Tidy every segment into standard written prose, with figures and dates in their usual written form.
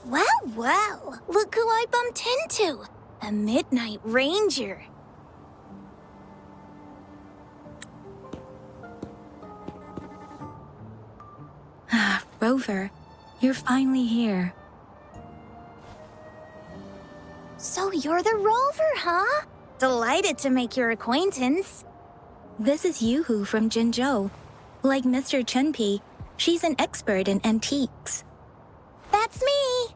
Well, well, look who I bumped into. A Midnight Ranger. Ah, Rover, you're finally here. So you're the Rover, huh? Delighted to make your acquaintance. This is Youhu from Jinzhou. Like Mr. Chunpei, she's an expert in antiques. That's me!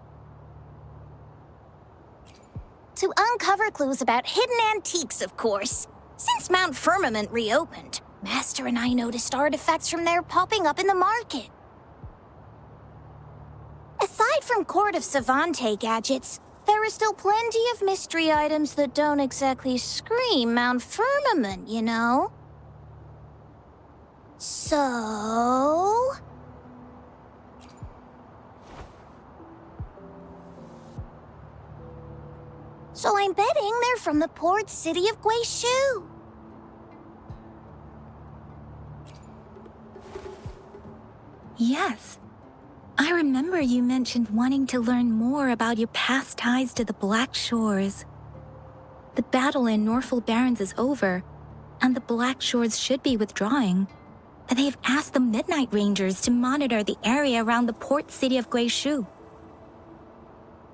To uncover clues about hidden antiques, of course. Since Mount Firmament reopened, Master and I noticed artifacts from there popping up in the market. Aside from Court of Savante gadgets, there are still plenty of mystery items that don't exactly scream Mount Firmament, you know? So... So I'm betting they're from the port city of Guishu. Yes. I remember you mentioned wanting to learn more about your past ties to the Black Shores. The battle in Norfolk Barrens is over, and the Black Shores should be withdrawing. But they've asked the Midnight Rangers to monitor the area around the port city of Guishu.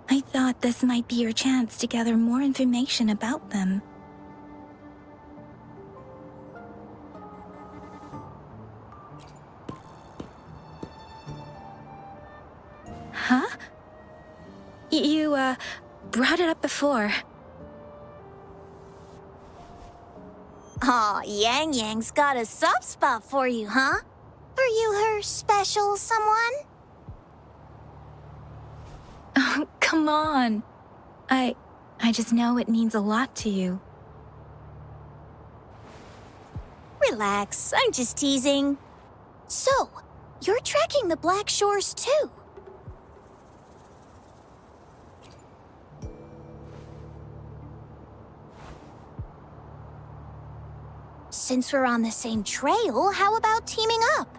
I thought this might be your chance to gather more information about them. Huh? You, brought it up before. Aw, Yang Yang's got a soft spot for you, huh? Are you her special someone? Oh, come on. I just know it means a lot to you. Relax, I'm just teasing. So, you're tracking the Black Shores too? Since we're on the same trail, how about teaming up?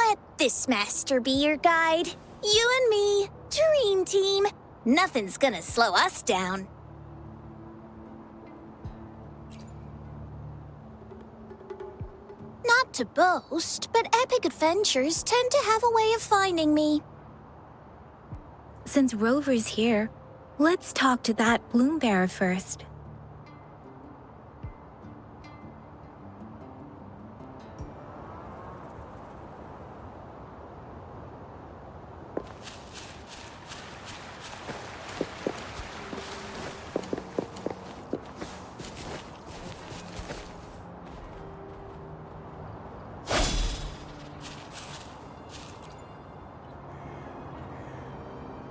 Let this master be your guide. You and me, dream team. Nothing's gonna slow us down. Not to boast, but epic adventures tend to have a way of finding me. Since Rover's here, let's talk to that bloom bearer first.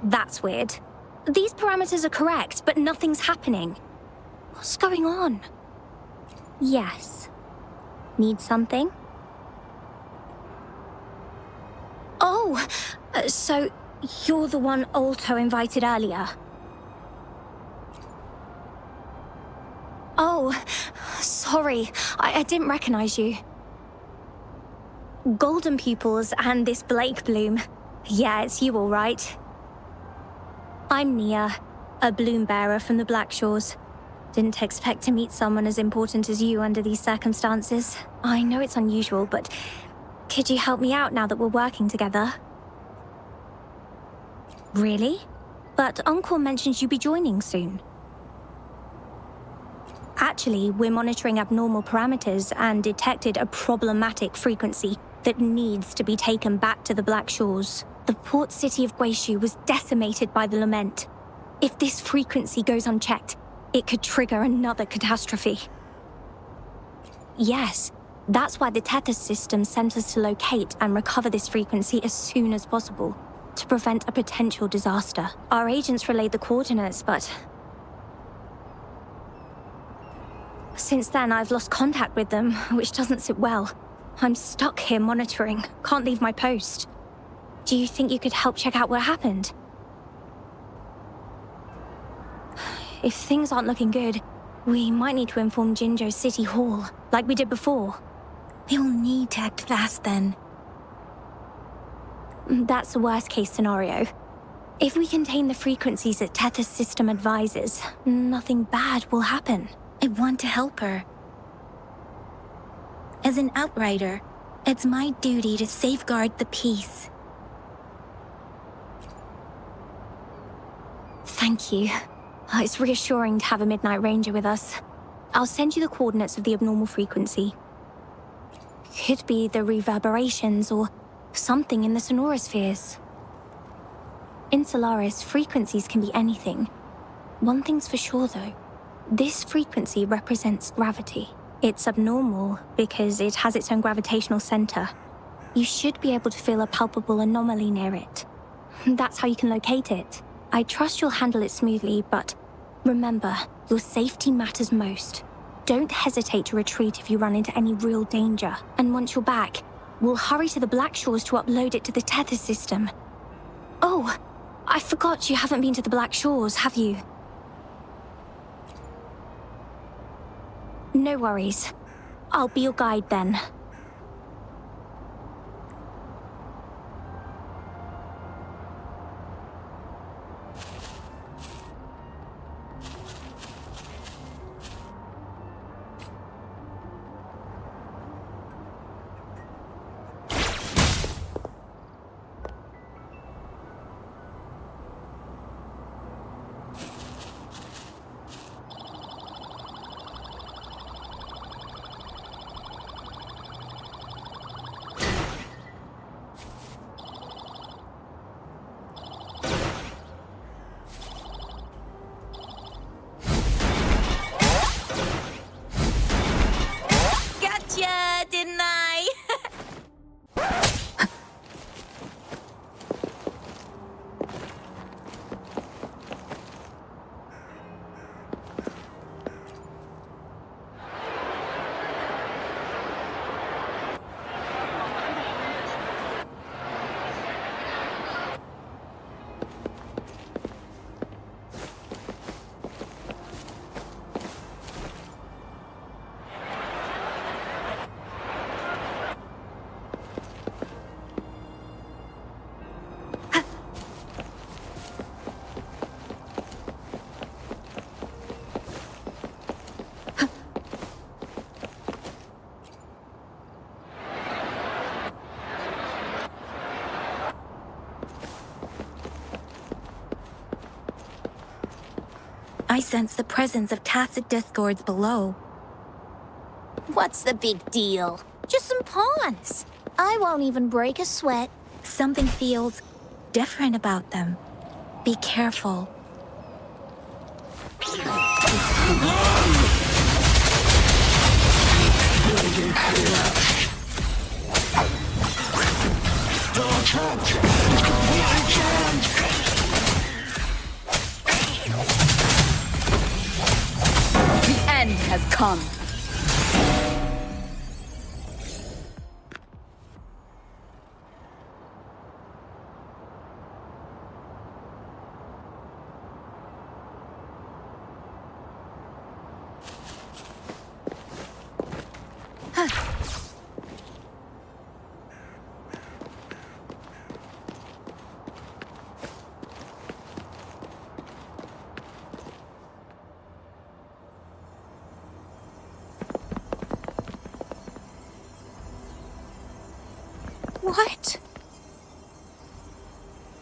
That's weird. These parameters are correct, but nothing's happening. What's going on? Yes. Need something? Oh, so you're the one Alto invited earlier. Oh, sorry. I didn't recognize you. Golden pupils and this Blake bloom. Yeah, it's you all right. I'm Nia, a bloom bearer from the Black Shores. Didn't expect to meet someone as important as you under these circumstances. I know it's unusual, but could you help me out now that we're working together? Really? But Uncle mentioned you'd be joining soon. Actually, we're monitoring abnormal parameters and detected a problematic frequency that needs to be taken back to the Black Shores. The port city of Guishu was decimated by the lament. If this frequency goes unchecked, it could trigger another catastrophe. Yes, that's why the Tethys system sent us to locate and recover this frequency as soon as possible, to prevent a potential disaster. Our agents relayed the coordinates, but since then I've lost contact with them, which doesn't sit well. I'm stuck here monitoring, can't leave my post. Do you think you could help check out what happened? If things aren't looking good, we might need to inform Jinzhou City Hall, like we did before. We'll need to act fast then. That's the worst case scenario. If we contain the frequencies that Tethys system advises, nothing bad will happen. I want to help her. As an outrider, it's my duty to safeguard the peace. Thank you. It's reassuring to have a Midnight Ranger with us. I'll send you the coordinates of the abnormal frequency. Could be the reverberations or something in the sonorospheres. In Solaris, frequencies can be anything. One thing's for sure, though. This frequency represents gravity. It's abnormal because it has its own gravitational center. You should be able to feel a palpable anomaly near it. That's how you can locate it. I trust you'll handle it smoothly, but remember, your safety matters most. Don't hesitate to retreat if you run into any real danger. And once you're back, we'll hurry to the Black Shores to upload it to the Tethys system. Oh, I forgot you haven't been to the Black Shores, have you? No worries. I'll be your guide then. Didn't I? I sense the presence of tacit discords below. What's the big deal? Just some pawns. I won't even break a sweat. Something feels different about them. Be careful. The end has come. What?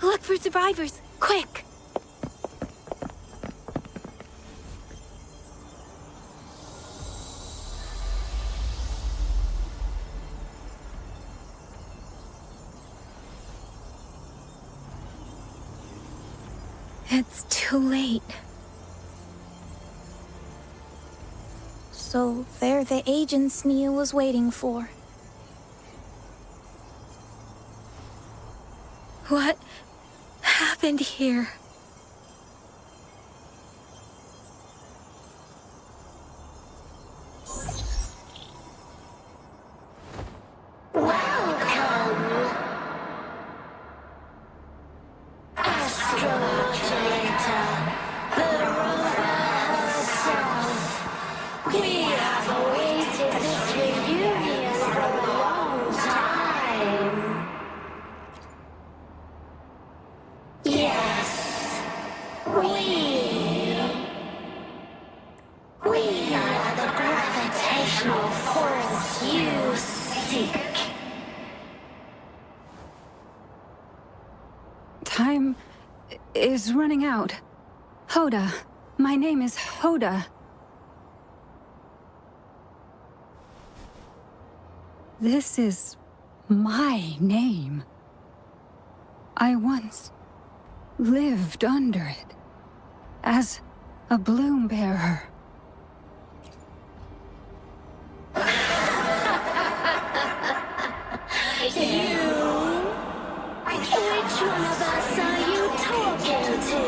Look for survivors, quick! It's too late. So they're the agents Nia was waiting for. What happened here? Yes, We are the gravitational force you seek. Time is running out. Hoda. My name is Hoda. This is my name. I once lived under it as a bloom bearer. Which one of us are you talking to?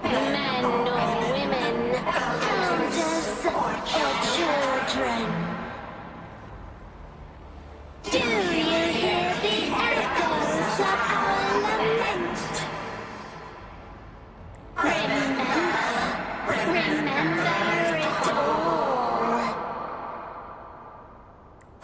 Men or women? Elders or children? Do you hear the echoes of our lament? Remember it all.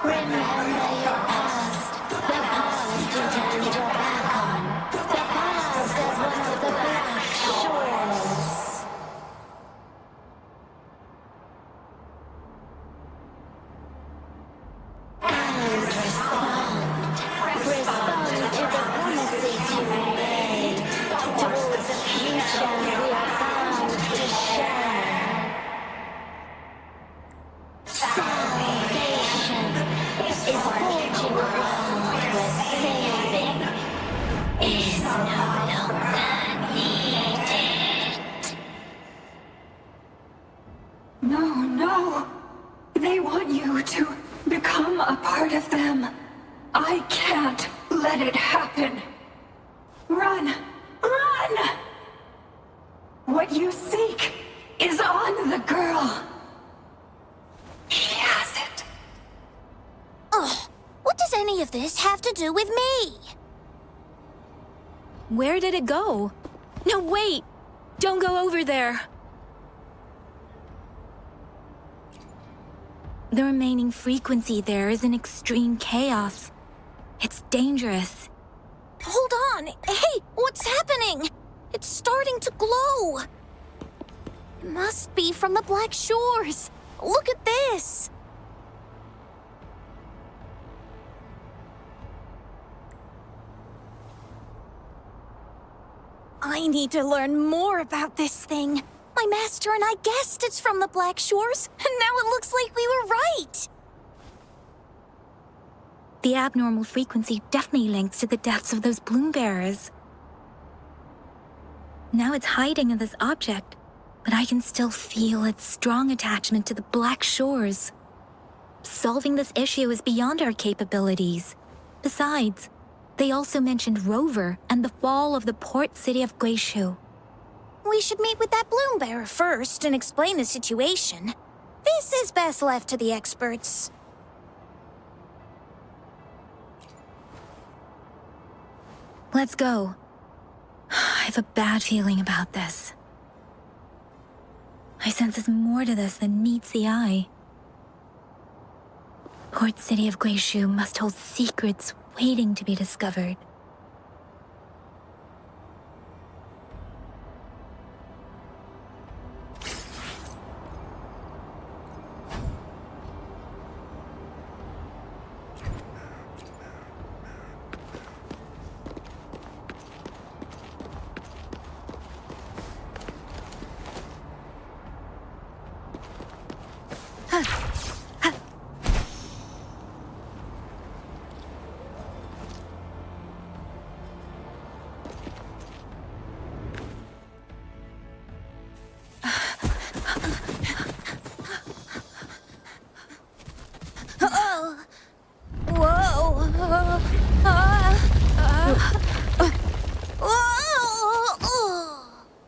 Remember your past, the past you turned your back on, the past as one of the Black Shores. And respond to the promises you made towards a future we are bound to share. Salvation is forging a world where saving is no longer needed. No. They want you to become a part of them. I can't let it happen. Run! What you seek is on the girl. She has it. Ugh, what does any of this have to do with me? Where did it go? No, wait! Don't go over there! The remaining frequency there is in extreme chaos. It's dangerous. Hold on! Hey, what's happening? It's starting to glow! It must be from the Black Shores! Look at this! I need to learn more about this thing. My master and I guessed it's from the Black Shores, and now it looks like we were right! The abnormal frequency definitely links to the deaths of those bloom bearers. Now it's hiding in this object, but I can still feel its strong attachment to the Black Shores. Solving this issue is beyond our capabilities. Besides, they also mentioned Rover and the fall of the port city of Youhu. We should meet with that bloom bearer first and explain the situation. This is best left to the experts. Let's go. I have a bad feeling about this. I sense there's more to this than meets the eye. Port city of Youhu must hold secrets waiting to be discovered.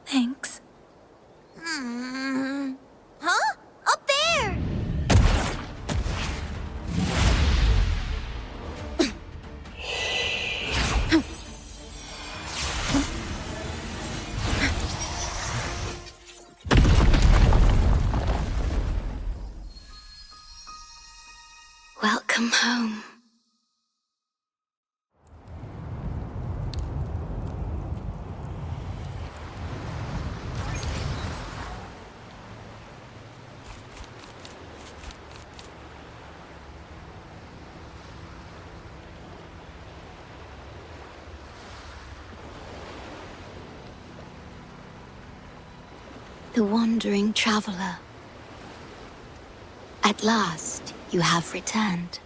Thanks. Huh? Up there! Welcome home. the wandering traveler. At last, you have returned.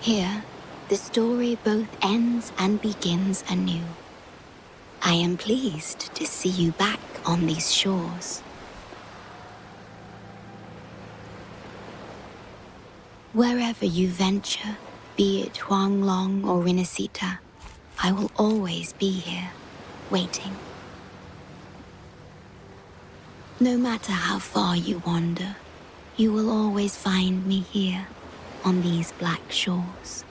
Here, the story both ends and begins anew. I am pleased to see you back on these shores. Wherever you venture, be it Huanglong or Rinasita, I will always be here, waiting. No matter how far you wander, you will always find me here, on these black shores.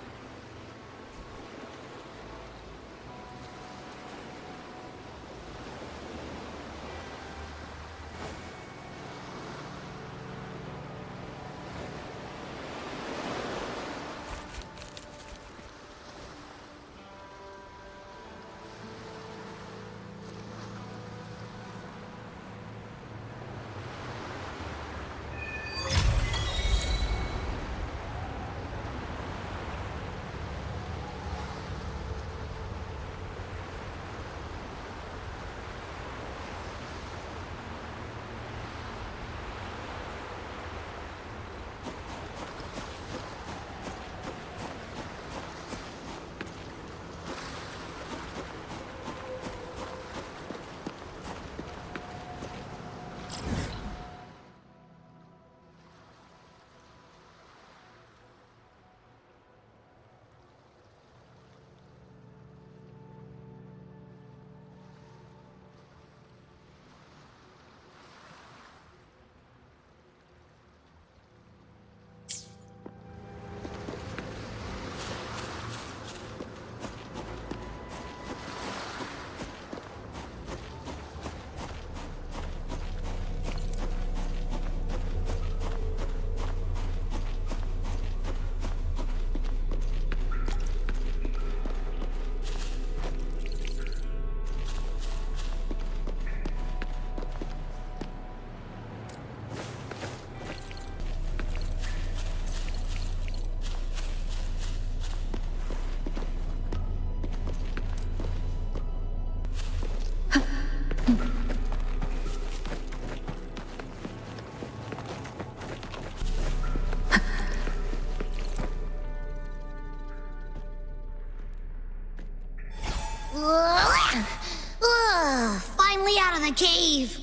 Finally out of the cave.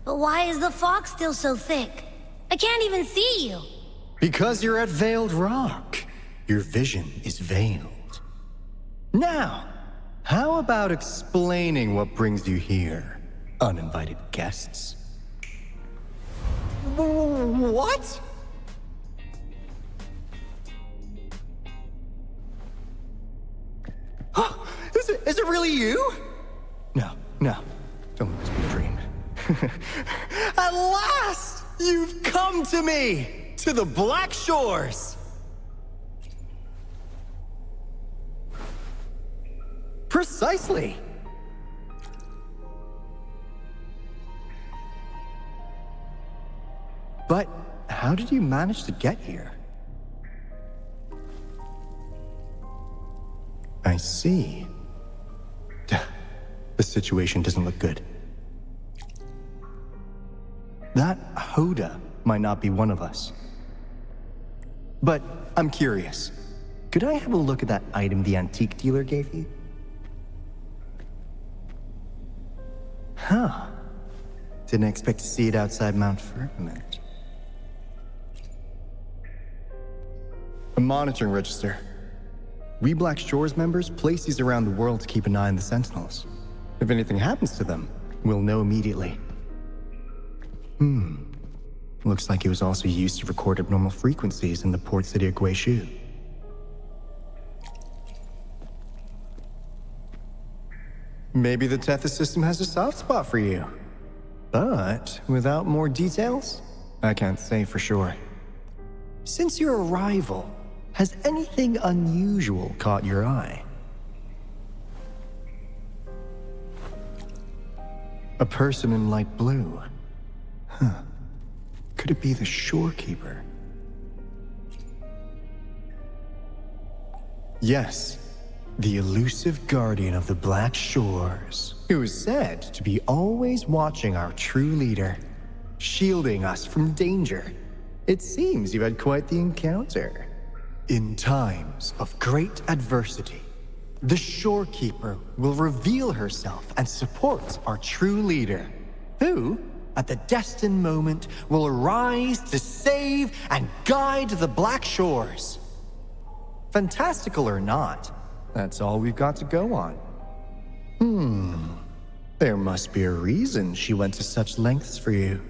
But why is the fog still so thick? I can't even see you. Because you're at Veiled Rock. Your vision is veiled. Now, how about explaining what brings you here, uninvited guests? What? Is it really you? No. Don't let this be a dream. At last! You've come to me! To the Black Shores! Precisely! But how did you manage to get here? I see. The situation doesn't look good. That Hoda might not be one of us. But I'm curious. Could I have a look at that item the antique dealer gave you? Huh. Didn't expect to see it outside Mount Firmament. A monitoring register. We Black Shores members place these around the world to keep an eye on the Sentinels. If anything happens to them, we'll know immediately. Looks like it was also used to record abnormal frequencies in the port city of Guishu. Maybe the Tethys system has a soft spot for you. But without more details, I can't say for sure. Since your arrival, has anything unusual caught your eye? A person in light blue. Huh. Could it be the Shorekeeper? Yes. the elusive guardian of the Black Shores, who is said to be always watching our true leader, shielding us from danger. It seems you had quite the encounter. In times of great adversity, the Shorekeeper will reveal herself and support our true leader, who, at the destined moment, will arise to save and guide the Black Shores. Fantastical or not, that's all we've got to go on. There must be a reason she went to such lengths for you.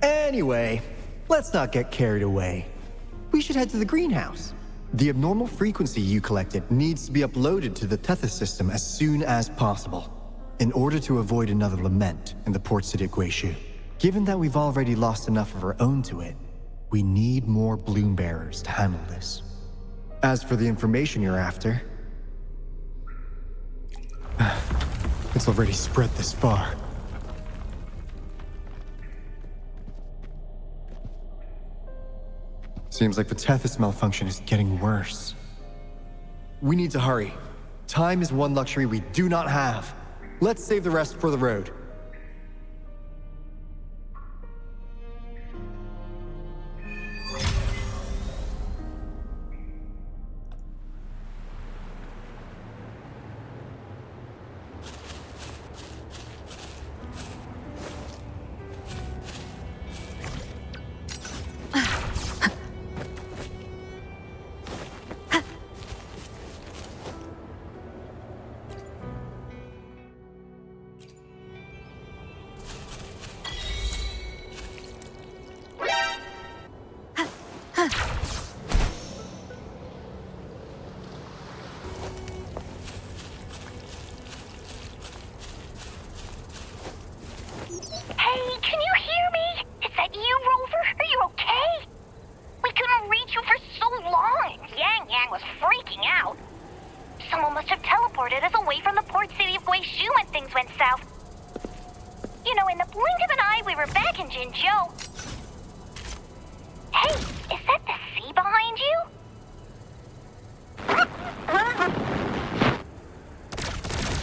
Anyway, let's not get carried away. We should head to the greenhouse. The abnormal frequency you collected needs to be uploaded to the Tethys system as soon as possible, in order to avoid another lament in the port city of Guishu. Given that we've already lost enough of our own to it, we need more bloom bearers to handle this. As for the information you're after, it's already spread this far. Seems like the Tethys malfunction is getting worse. We need to hurry. Time is one luxury we do not have. Let's save the rest for the road.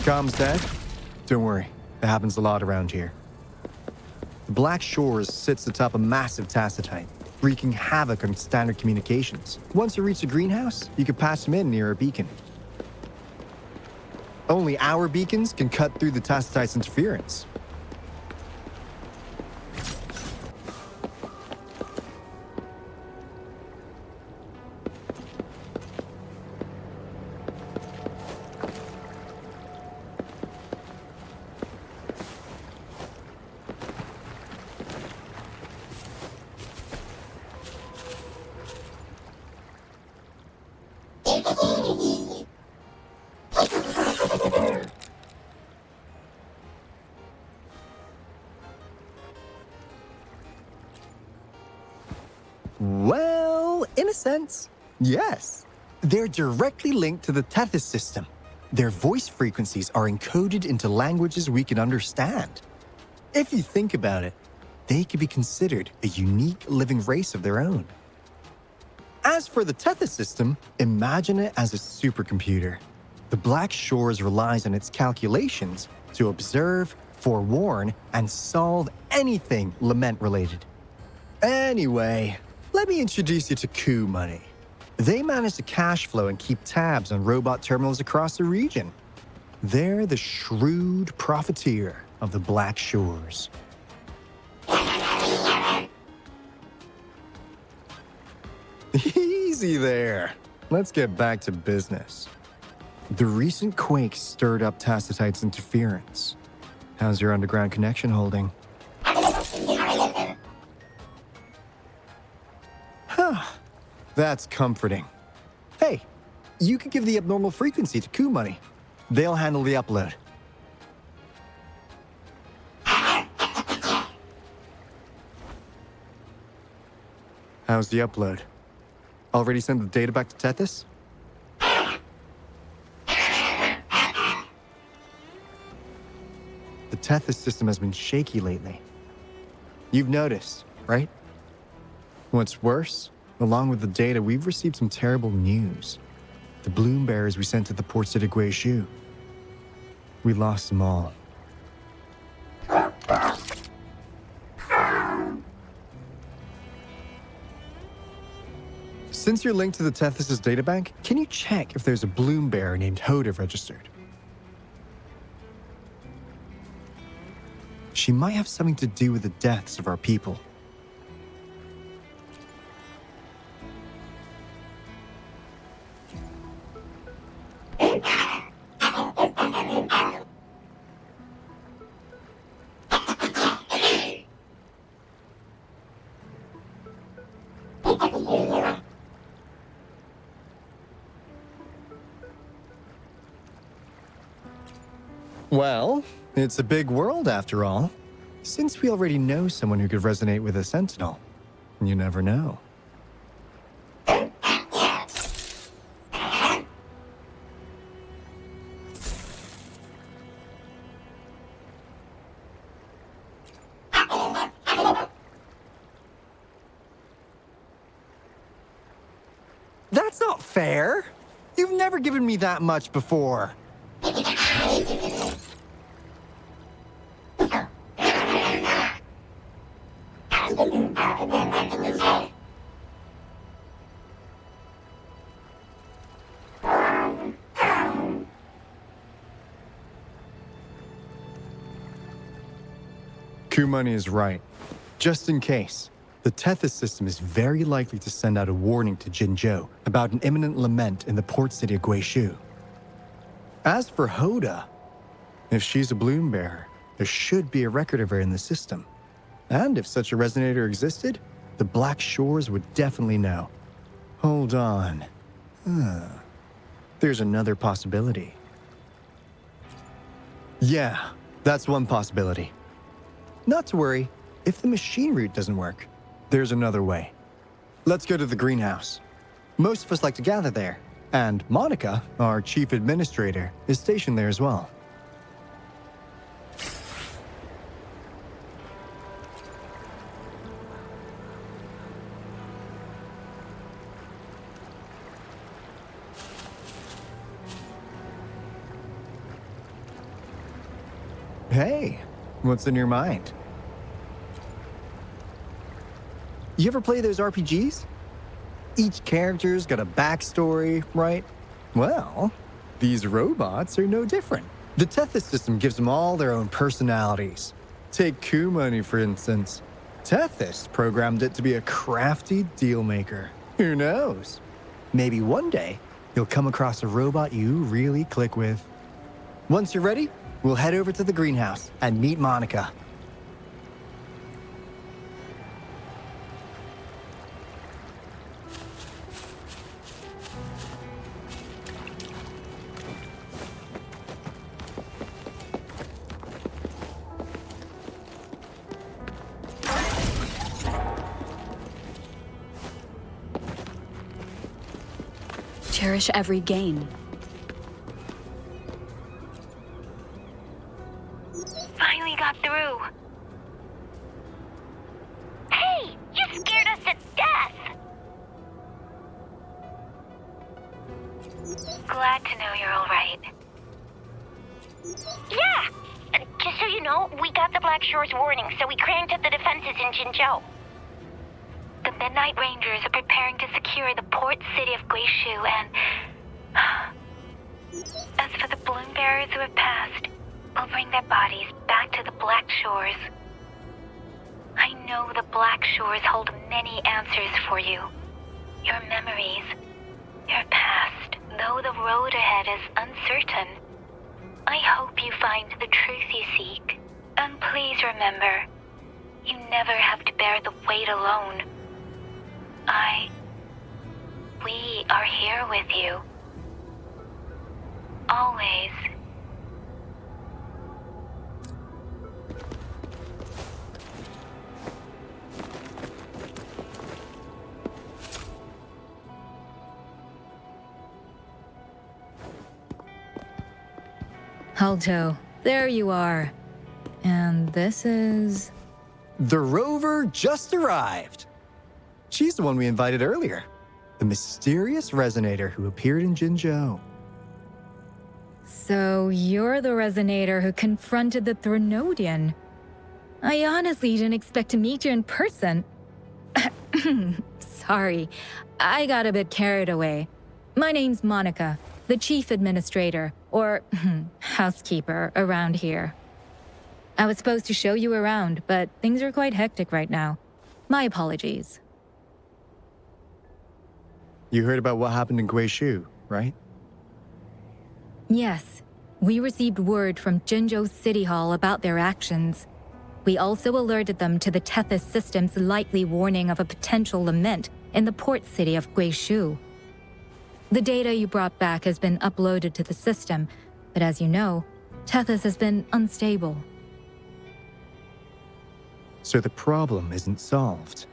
Comms dead? Don't worry, it happens a lot around here. The Black Shores sits atop a massive tacitite, wreaking havoc on standard communications. Once you reach the greenhouse, you can patch them in near a beacon. Only our beacons can cut through the tacitite's interference. Well, in a sense, yes. They're directly linked to the Tethys system. Their voice frequencies are encoded into languages we can understand. If you think about it, they could be considered a unique living race of their own. As for the Tethys system, imagine it as a supercomputer. The Black Shores relies on its calculations to observe, forewarn, and solve anything lament-related. Anyway, let me introduce you to Coup Money. They manage to cash flow and keep tabs on robot terminals across the region. They're the shrewd profiteer of the Black Shores. Easy there. Let's get back to business. The recent quake stirred up Tacitite's interference. How's your underground connection holding? That's comforting. Hey, you could give the abnormal frequency to Coup Money. They'll handle the upload. How's the upload? Already sent the data back to Tethys? The Tethys system has been shaky lately. You've noticed, right? What's worse, along with the data, we've received some terrible news. the bloom bearers we sent to the port city Guishu. We lost them all. Since you're linked to the Tethys' databank, can you check if there's a bloom bearer named Hoda registered? She might have something to do with the deaths of our people. Well, it's a big world after all. Since we already know someone who could resonate with a sentinel, you never know. That's not fair. You've never given me that much before. Kumani is right. Just in case, the Tethys system is very likely to send out a warning to Jinzhou about an imminent lament in the port city of Guishu. As for Hoda, if she's a bloom bearer, there should be a record of her in the system. And if such a resonator existed, the Black Shores would definitely know. Hold on. There's another possibility. Yeah, that's one possibility. Not to worry, if the machine route doesn't work, there's another way. Let's go to the greenhouse. Most of us like to gather there, and Monica, our chief administrator, is stationed there as well. Hey, what's in your mind? You ever play those RPGs? Each character's got a backstory, right? Well, these robots are no different. The Tethys system gives them all their own personalities. Take Kumani, for instance. Tethys programmed it to be a crafty deal maker. Who knows? Maybe one day, you'll come across a robot you really click with. Once you're ready, we'll head over to the greenhouse and meet Monica. Cherish every gain. Finally got through. Hey, you scared us to death! Glad to know you're all right. Yeah! Just so you know, we got the Black Shores warning, so we cranked up the defenses in Jinzhou. The Midnight Rangers are preparing to secure the port city of Guishu, and as for the bloom bearers who have passed, we'll bring their bodies back to the Black Shores. I know the Black Shores hold many answers for you. Your memories, your past. Though the road ahead is uncertain, I hope you find the truth you seek. And please remember, you never have to bear the weight alone. We are here with you. Always. Alto, there you are. And this is... The Rover just arrived. She's the one we invited earlier. the mysterious resonator who appeared in Jinzhou. So you're the resonator who confronted the Threnodian. I honestly didn't expect to meet you in person. Sorry, I got a bit carried away. My name's Monica, the chief administrator, or housekeeper around here. I was supposed to show you around, but things are quite hectic right now. My apologies. You heard about what happened in Guishu, right? Yes, we received word from Jinzhou City Hall about their actions. We also alerted them to the Tethys system's likely warning of a potential lament in the port city of Guishu. The data you brought back has been uploaded to the system, but as you know, Tethys has been unstable. So the problem isn't solved.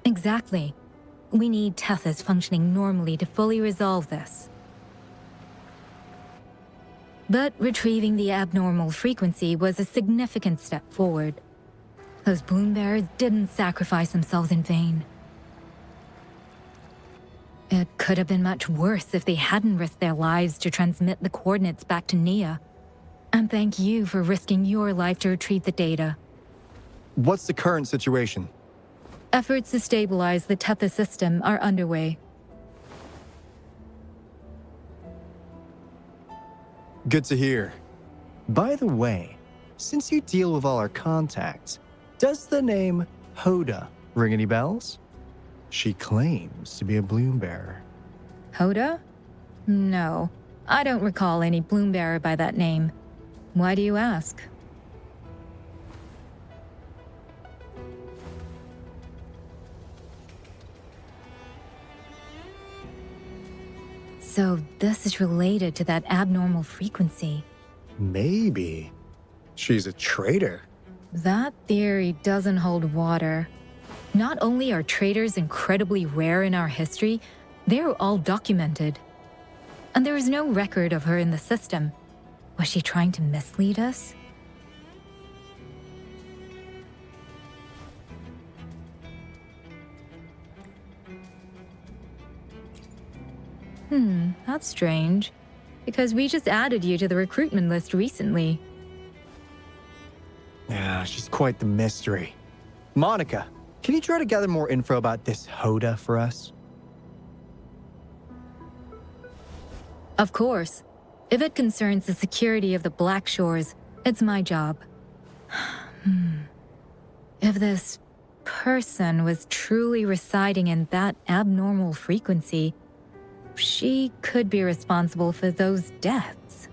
Exactly. We need Tethys functioning normally to fully resolve this. But retrieving the abnormal frequency was a significant step forward. Those bloom bearers didn't sacrifice themselves in vain. It could have been much worse if they hadn't risked their lives to transmit the coordinates back to Nia. And thank you for risking your life to retrieve the data. What's the current situation? Efforts to stabilize the Tethys system are underway. Good to hear. By the way, since you deal with all our contacts, does the name Hoda ring any bells? She claims to be a bloom bearer. Hoda? No, I don't recall any bloom bearer by that name. Why do you ask? So this is related to that abnormal frequency. Maybe. She's a traitor. That theory doesn't hold water. Not only are traitors incredibly rare in our history, they're all documented. And there is no record of her in the system. Was she trying to mislead us? That's strange. Because we just added you to the recruitment list recently. Yeah, she's quite the mystery. Monica, can you try to gather more info about this Hoda for us? Of course. If it concerns the security of the Black Shores, it's my job. If this person was truly residing in that abnormal frequency, she could be responsible for those deaths.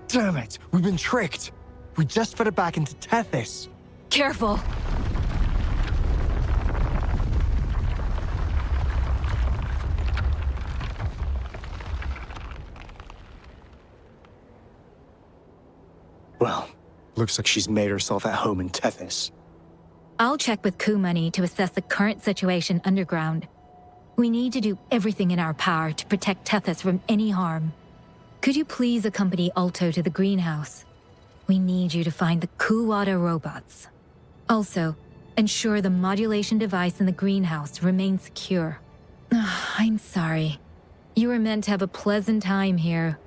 Damn it! We've been tricked! We just fed it back into Tethys! Careful! Well, looks like she's made herself at home in Tethys. I'll check with Kumani to assess the current situation underground. We need to do everything in our power to protect Tethys from any harm. Could you please accompany Alto to the greenhouse? We need you to find the Kuwata robots. Also, ensure the modulation device in the greenhouse remains secure. I'm sorry. You were meant to have a pleasant time here.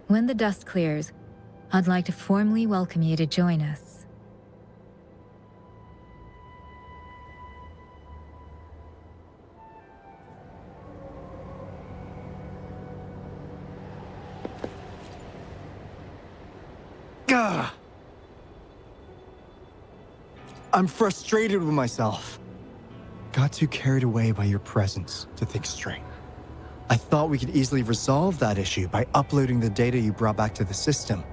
When the dust clears, I'd like to formally welcome you to join us. Gah! I'm frustrated with myself. Got too carried away by your presence to think straight. I thought we could easily resolve that issue by uploading the data you brought back to the system.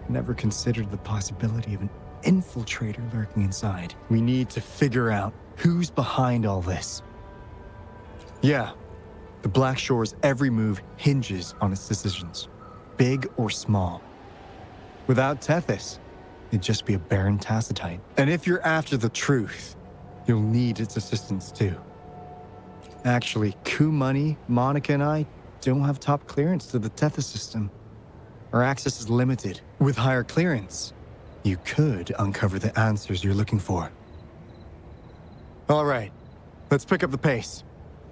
Never considered the possibility of an infiltrator lurking inside. We need to figure out who's behind all this. Yeah, the Black Shore's every move hinges on its decisions, big or small. Without Tethys, it'd just be a barren tacitite. And if you're after the truth, you'll need its assistance too. Actually, Kumani, Monica, and I don't have top clearance to the Tethys system. Our access is limited. With higher clearance, you could uncover the answers you're looking for. All right, let's pick up the pace.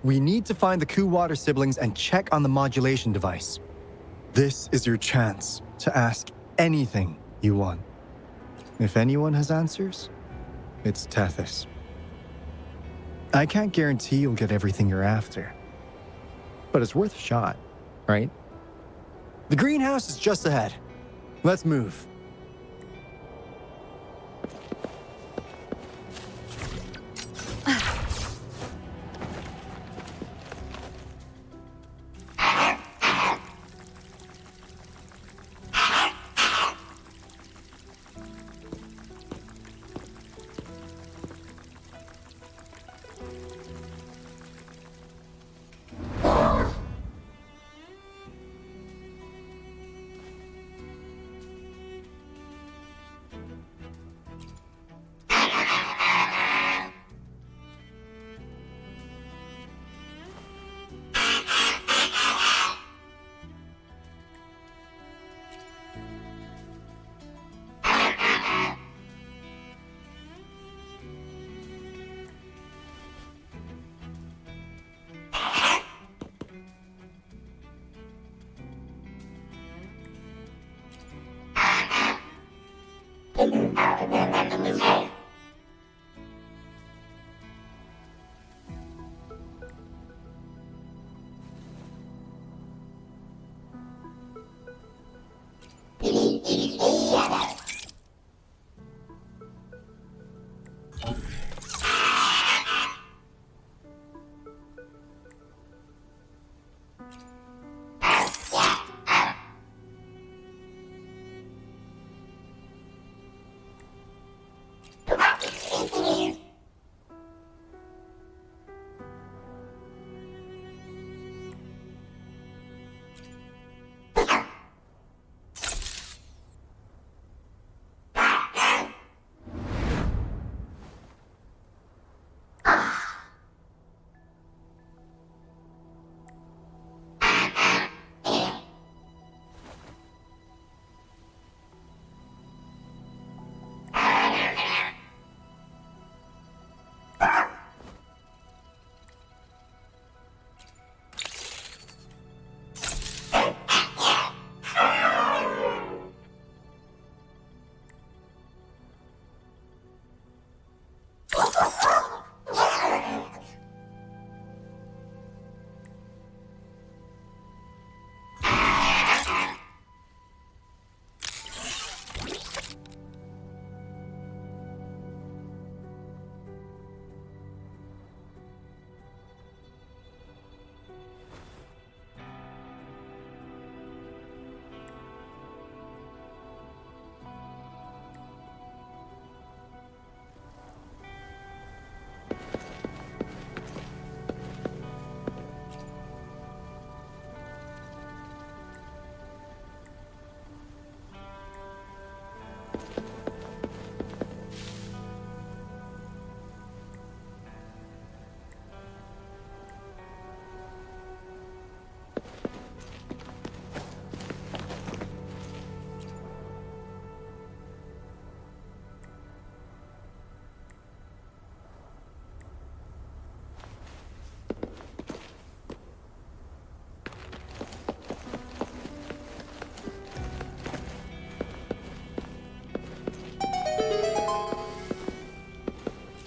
We need to find the Ku Water siblings and check on the modulation device. This is your chance to ask anything you want. If anyone has answers, it's Tethys. I can't guarantee you'll get everything you're after, but it's worth a shot, right? The greenhouse is just ahead. Let's move.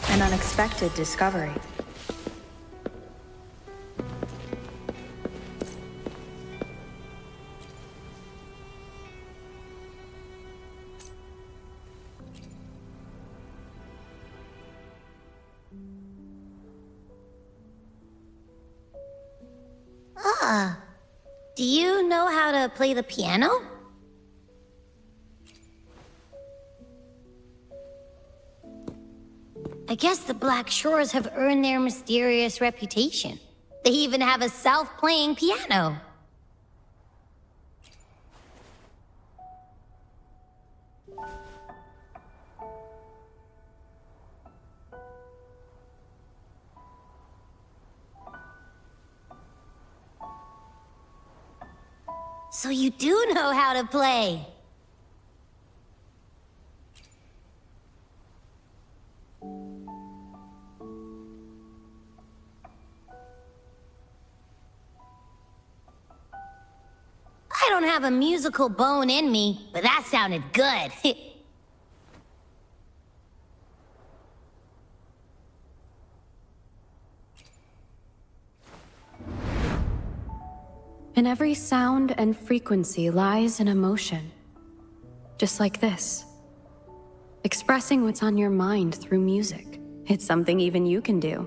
An unexpected discovery. Do you know how to play the piano? I guess the Black Shores have earned their mysterious reputation. They even have a self-playing piano. So you do know how to play. have a musical bone in me, but that sounded good. In every sound and frequency lies an emotion. Just like this. Expressing what's on your mind through music. It's something even you can do.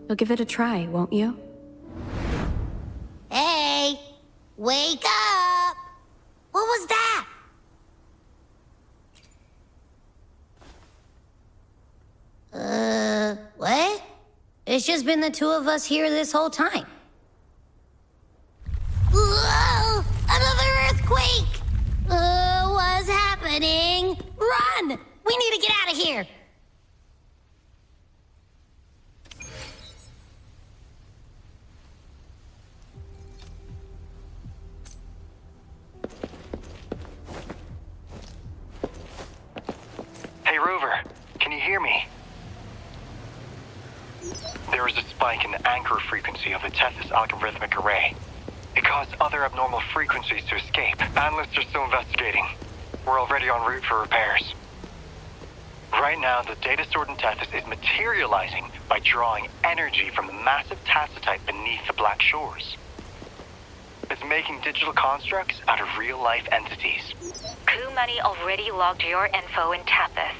You'll give it a try, won't you? Hey! Wake up! What was that? What? It's just been the two of us here this whole time. Whoa! Another earthquake! What's happening? Run! We need to get out of here! Hey, Rover, can you hear me? There is a spike in the anchor frequency of the Tethys algorithmic array. It caused other abnormal frequencies to escape. Analysts are still investigating. We're already en route for repairs. Right now, the data stored in Tethys is materializing by drawing energy from the massive tacitite beneath the Black Shores. It's making digital constructs out of real-life entities. Coup Money already logged your info in Tethys.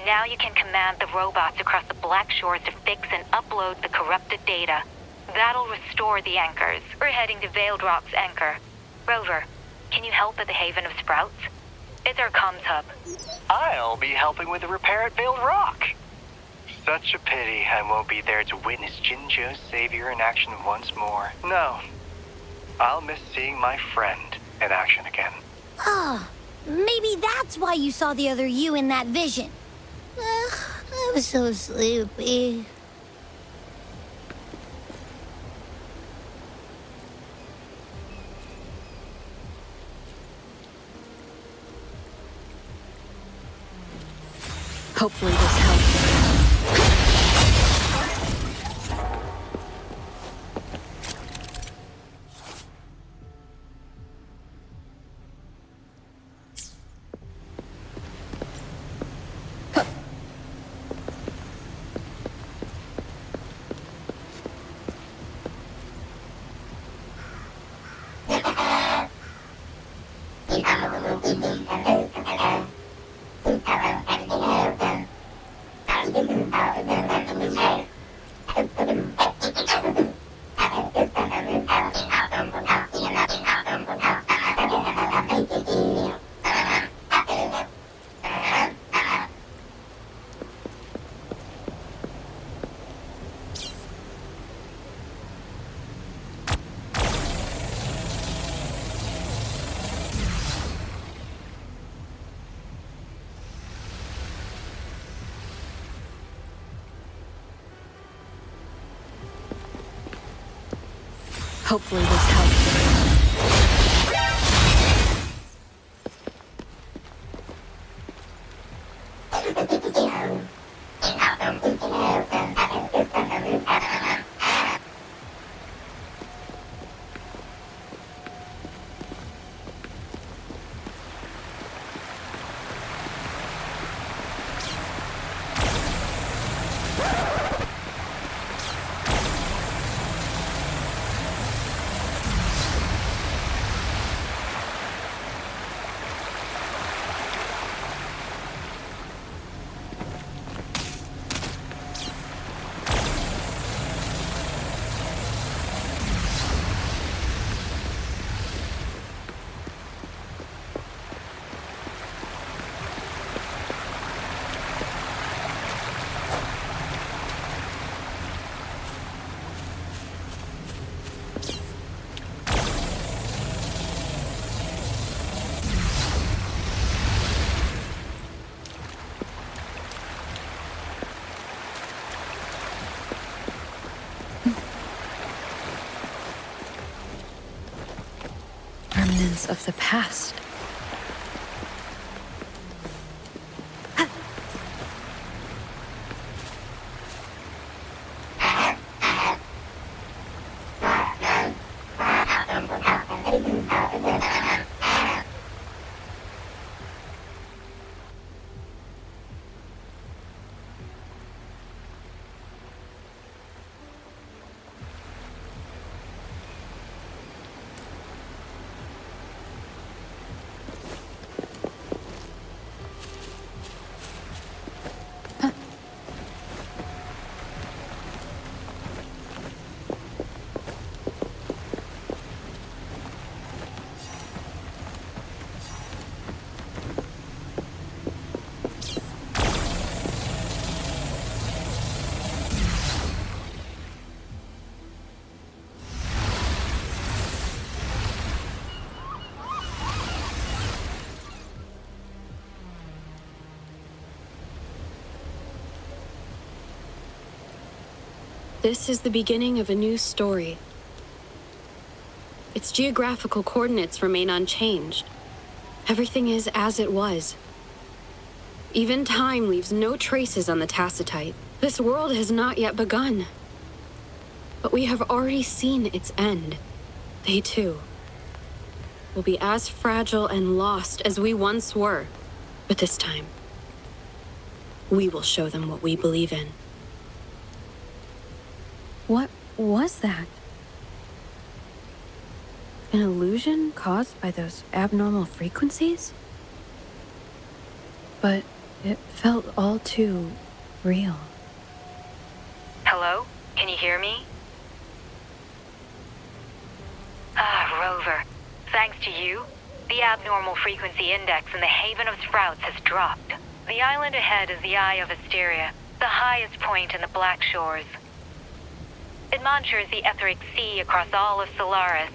Now you can command the robots across the Black Shores to fix and upload the corrupted data. That'll restore the anchors. We're heading to Veiled Rock's anchor. Rover, can you help at the Haven of Sprouts? It's our comms hub. I'll be helping with the repair at Veiled Rock. Such a pity I won't be there to witness Jinzhou's savior in action once more. No, I'll miss seeing my friend in action again. Oh, maybe that's why you saw the other you in that vision. I'm so sleepy. Hopefully this helps. Hopefully this helps. Remnants of the past. This is the beginning of a new story. Its geographical coordinates remain unchanged. Everything is as it was. Even time leaves no traces on the Tacitite. This world has not yet begun. But we have already seen its end. They too will be as fragile and lost as we once were. But this time, we will show them what we believe in. What was that? An illusion caused by those abnormal frequencies? But it felt all too real. Hello? Can you hear me? Rover. Thanks to you, the abnormal frequency index in the Haven of Sprouts has dropped. The island ahead is the Eye of Asteria, the highest point in the Black Shores. It monitors the etheric sea across all of Solaris.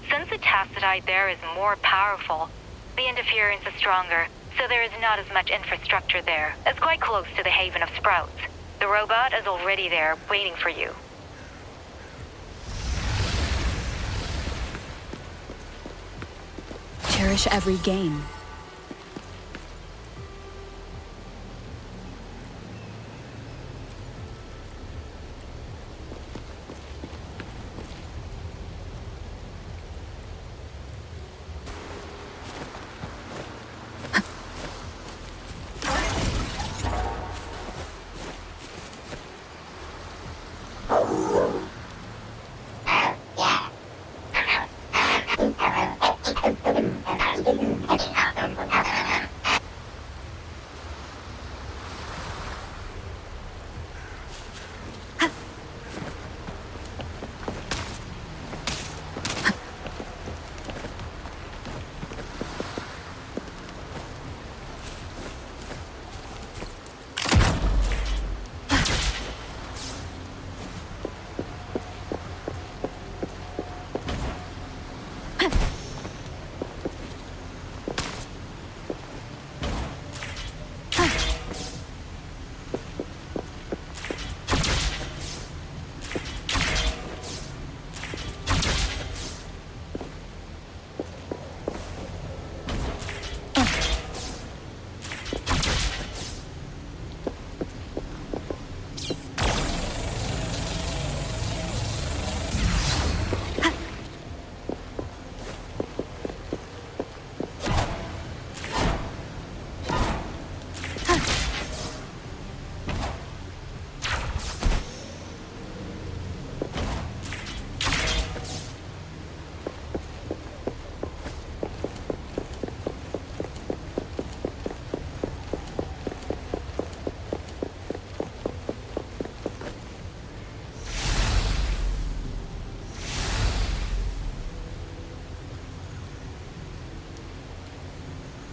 Since the Tacitite there is more powerful, the interference is stronger, so there is not as much infrastructure there. It's quite close to the Haven of Sprouts. The robot is already there, waiting for you. Cherish every game.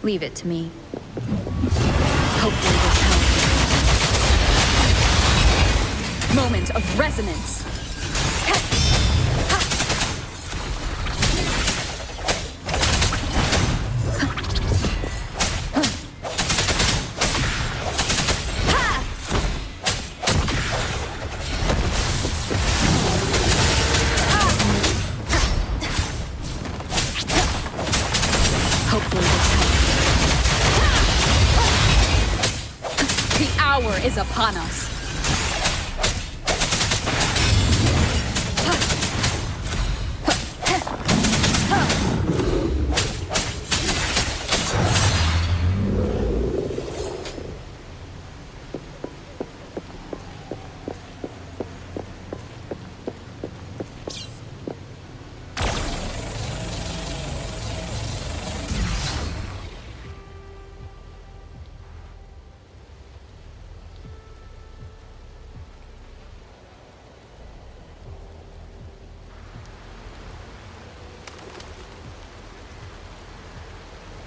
Leave it to me. Hopefully this helps. Moment of resonance. Is upon us.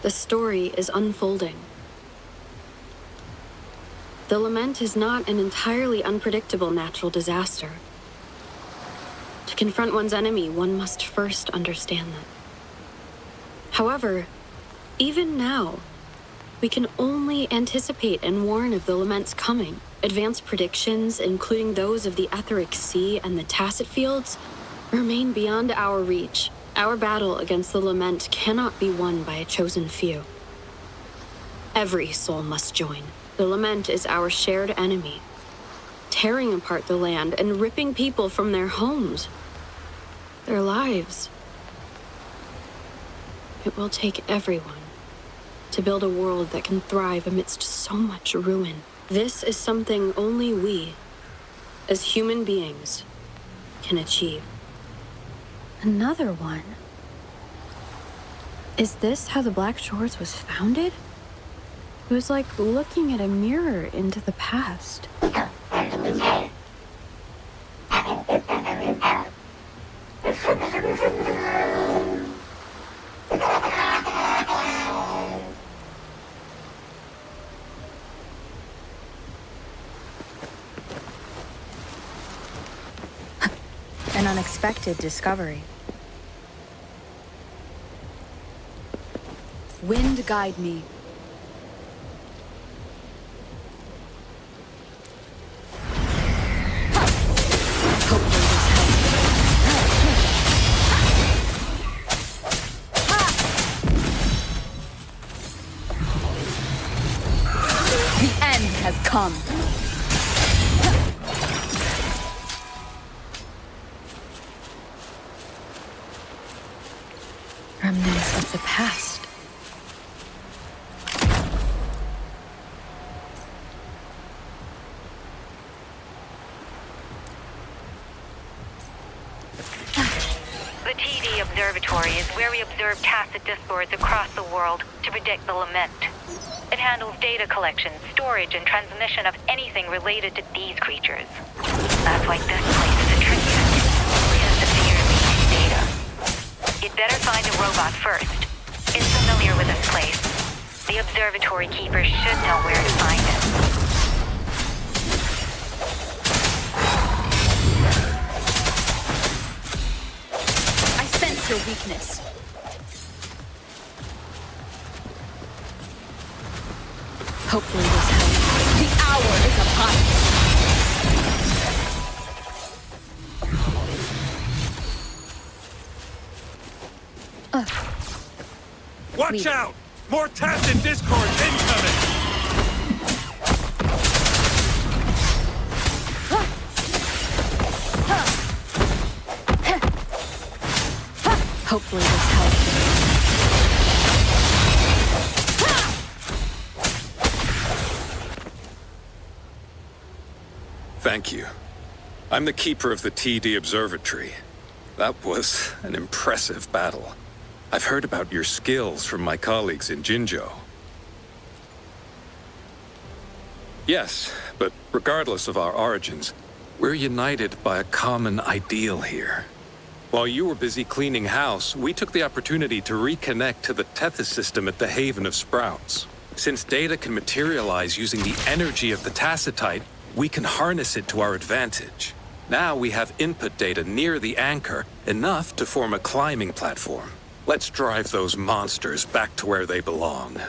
The story is unfolding. The lament is not an entirely unpredictable natural disaster. To confront one's enemy, one must first understand them. However, even now, we can only anticipate and warn of the lament's coming. Advanced predictions, including those of the Etheric Sea and the Tacit Fields, remain beyond our reach. Our battle against the Lament cannot be won by a chosen few. Every soul must join. The Lament is our shared enemy, tearing apart the land and ripping people from their homes, their lives. It will take everyone to build a world that can thrive amidst so much ruin. This is something only we, as human beings, can achieve. Another one? Is this how the Black Shores was founded? It was like looking at a mirror into the past. An unexpected discovery. Wind guide me. The end has come. Remnants of the past. The TD Observatory is where we observe tacit discords across the world to predict the Lament. It handles data collection, storage, and transmission of anything related to these creatures. That's why this place is the trickiest. It has the fear of these data. You'd better find a robot first. It's familiar with this place. The observatory keeper should know where to find it. I sense your weakness. Hopefully this helps. The hour is upon us. Watch out! More tacit discords incoming! Hopefully this helps. Thank you. I'm the keeper of the TD Observatory. That was an impressive battle. I've heard about your skills from my colleagues in Jinzhou. Yes, but regardless of our origins, we're united by a common ideal here. While you were busy cleaning house, we took the opportunity to reconnect to the Tethys system at the Haven of Sprouts. Since data can materialize using the energy of the Tacitite, we can harness it to our advantage. Now we have input data near the anchor, enough to form a climbing platform. Let's drive those monsters back to where they belong.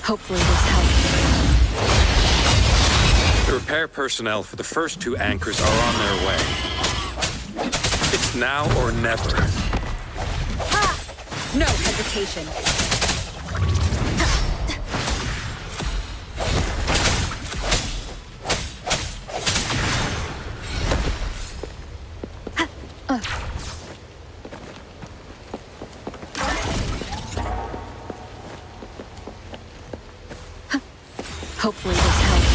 Hopefully this helps. The repair personnel for the first two anchors are on their way. It's now or never. No hesitation. Hopefully this helps.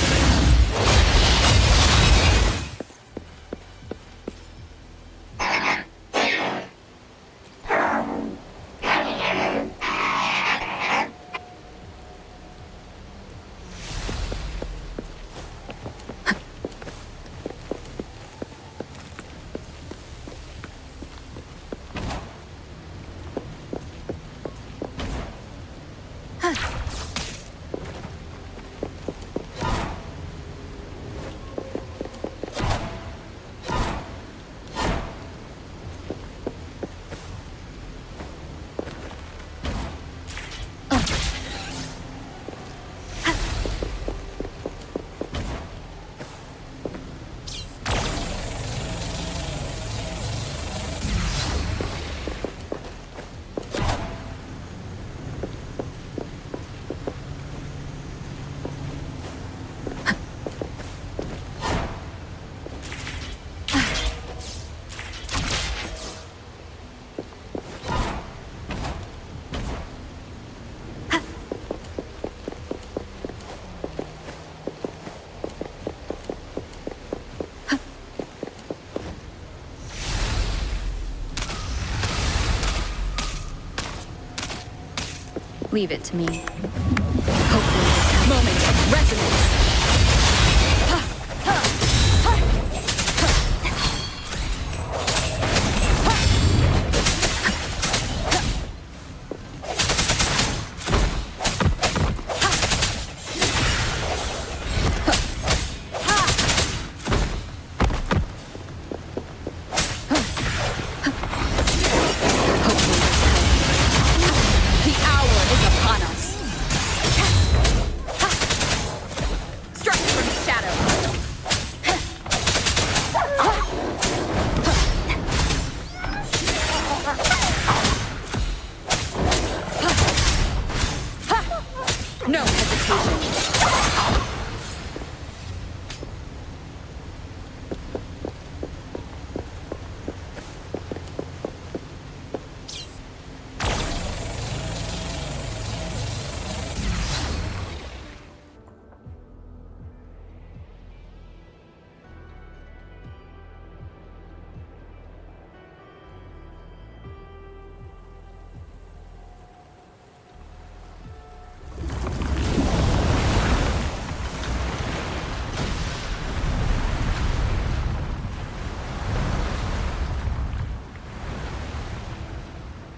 Leave it to me. Hopefully this moment of resonance.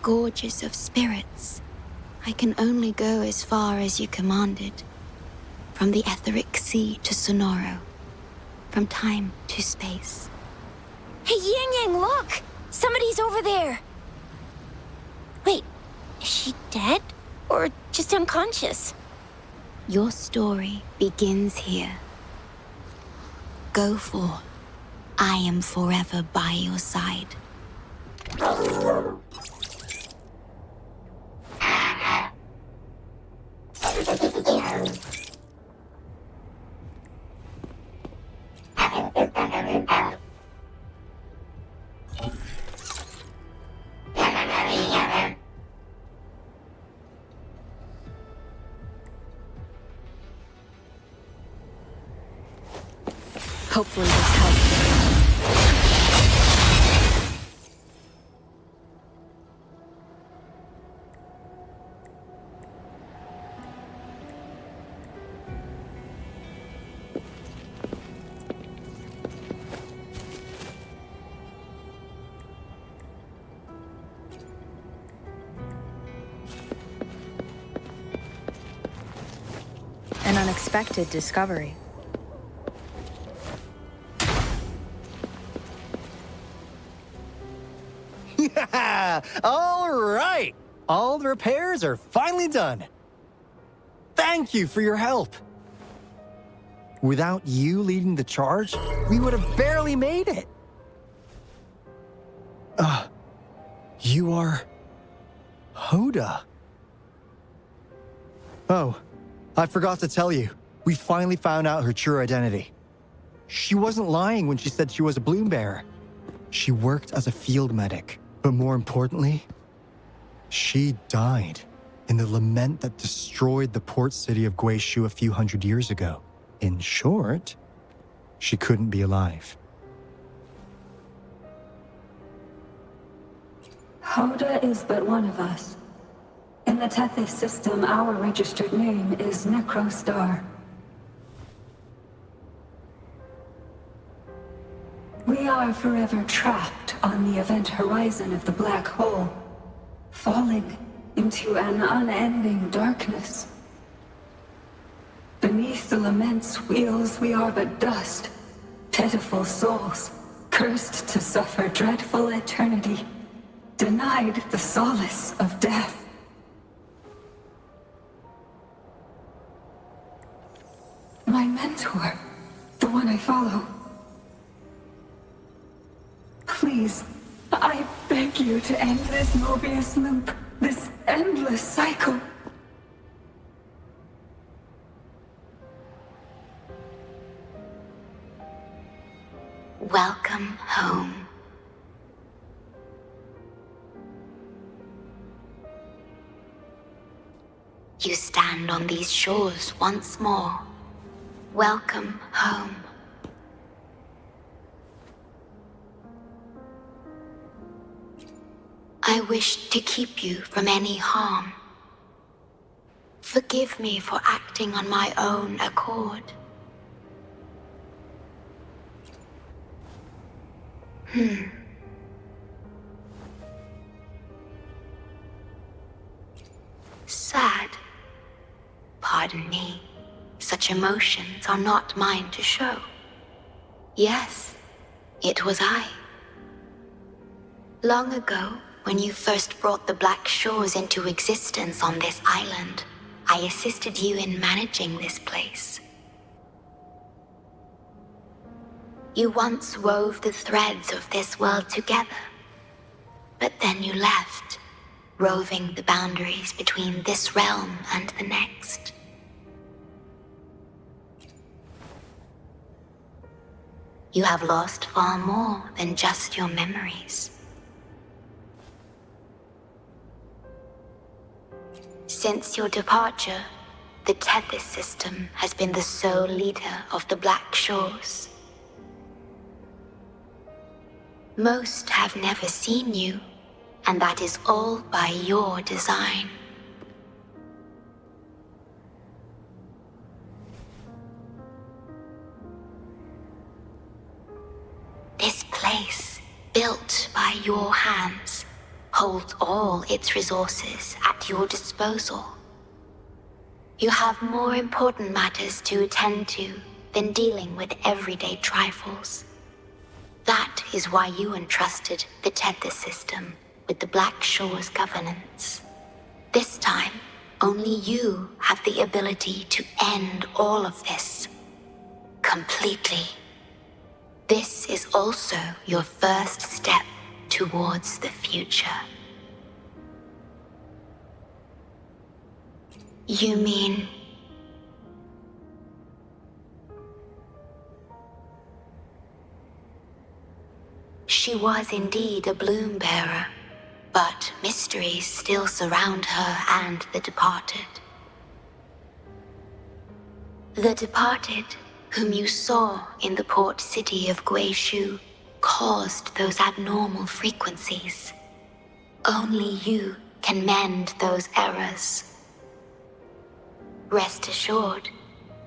Gorges of spirits, I can only go as far as you commanded. From the etheric sea to Sonoro, from time to space. Hey, Yang Yang, look! Somebody's over there! Wait, is she dead? Or just unconscious? Your story begins here. Go forth. I am forever by your side. Hopefully this helps. An unexpected discovery. All right! All the repairs are finally done. Thank you for your help. Without you leading the charge, we would have barely made it. You are... Hoda. Oh, I forgot to tell you. We finally found out her true identity. She wasn't lying when she said she was a bloom bearer. She worked as a field medic. But more importantly, she died in the lament that destroyed the port city of Guishu a few hundred years ago. In short, she couldn't be alive. Hoda is but one of us. In the Tethys system, our registered name is Necrostar. We are forever trapped on the event horizon of the black hole, falling into an unending darkness. Beneath the lament's wheels, we are but dust, pitiful souls, cursed to suffer dreadful eternity, denied the solace of death. My mentor, the one I follow. Please, I beg you to end this Mobius loop, this endless cycle. Welcome home. You stand on these shores once more. Welcome home. I wish to keep you from any harm. Forgive me for acting on my own accord. Sad. Pardon me. Such emotions are not mine to show. Yes, it was I. Long ago, when you first brought the Black Shores into existence on this island, I assisted you in managing this place. You once wove the threads of this world together, but then you left, roving the boundaries between this realm and the next. You have lost far more than just your memories. Since your departure, the Tethys system has been the sole leader of the Black Shores. Most have never seen you, and that is all by your design. This place, built by your hands, holds all its resources at your disposal. You have more important matters to attend to than dealing with everyday trifles. That is why you entrusted the Tethys system with the Black Shores governance. This time, only you have the ability to end all of this. Completely. This is also your first step towards the future. You mean... She was indeed a bloom bearer, but mysteries still surround her and the departed. The departed, whom you saw in the port city of Youhu, caused those abnormal frequencies. Only you can mend those errors. Rest assured,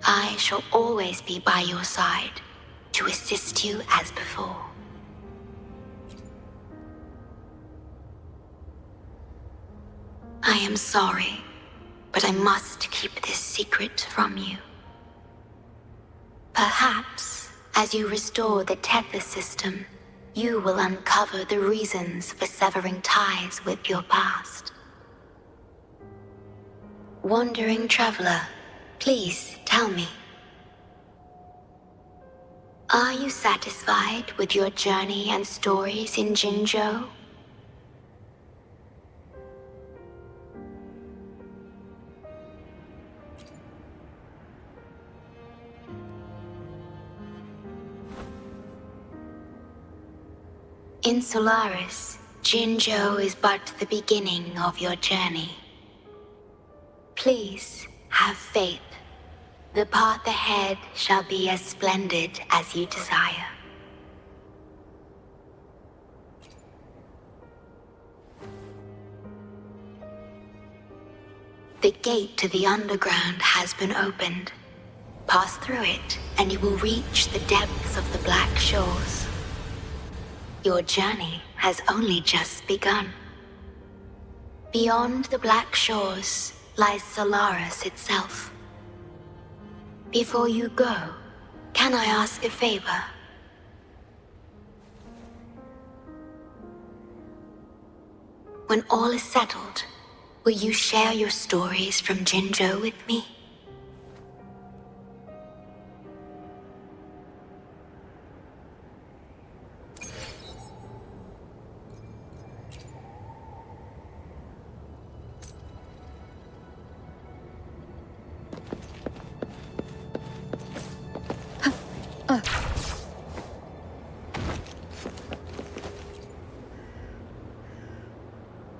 I shall always be by your side to assist you as before. I am sorry, but I must keep this secret from you. Perhaps, as you restore the Tethys system, you will uncover the reasons for severing ties with your past. Wandering traveler, please tell me. Are you satisfied with your journey and stories in Jinzhou? In Solaris, Jinzhou is but the beginning of your journey. Please have faith. The path ahead shall be as splendid as you desire. The gate to the underground has been opened. Pass through it, and you will reach the depths of the Black Shores. Your journey has only just begun. Beyond the Black Shores lies Solaris itself. Before you go, can I ask a favor? When all is settled, will you share your stories from Jinzhou with me?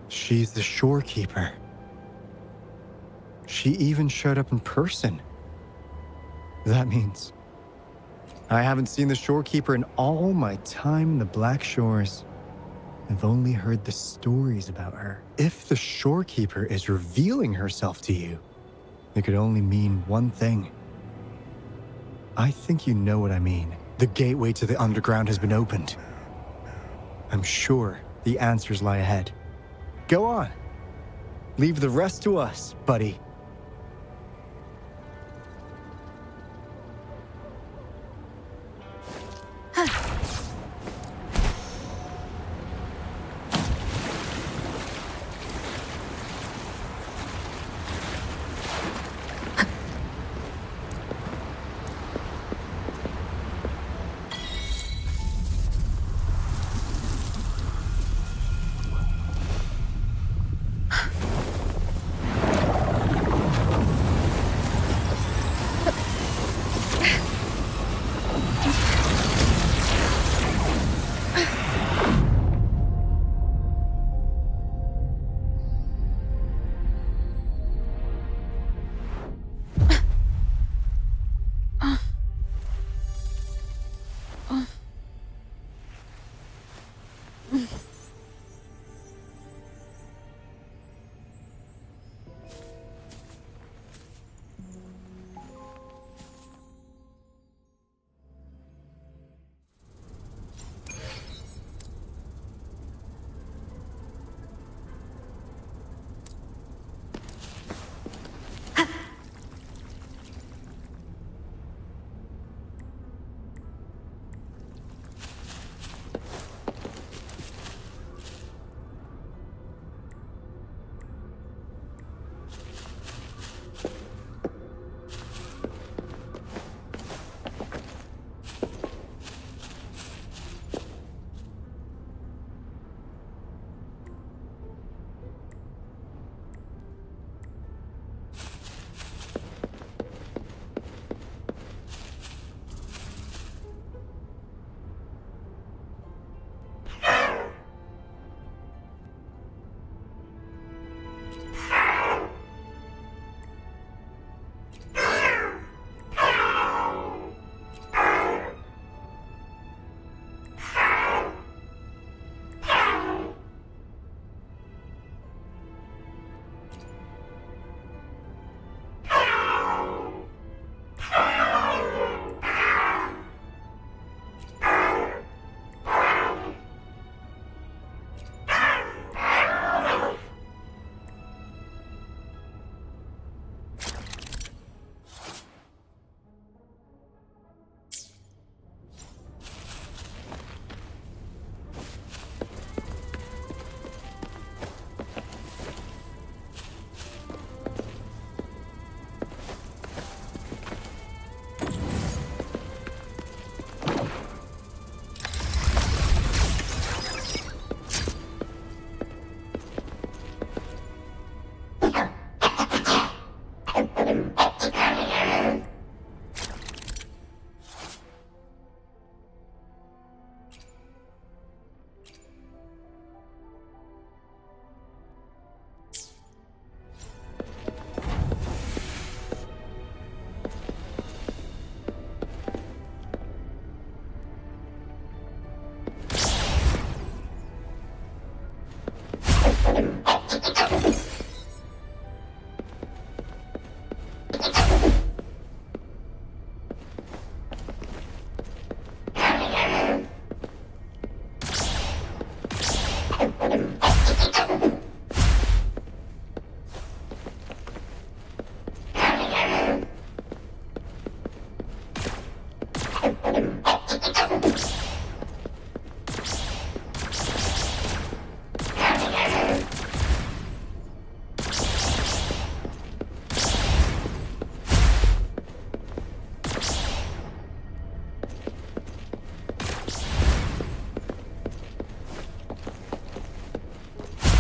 She's the Shorekeeper. She even showed up in person. That means I haven't seen the Shorekeeper in all my time in the Black Shores. I've only heard the stories about her. If the Shorekeeper is revealing herself to you, it could only mean one thing. I think you know what I mean. The gateway to the underground has been opened. I'm sure the answers lie ahead. Go on. Leave the rest to us, buddy.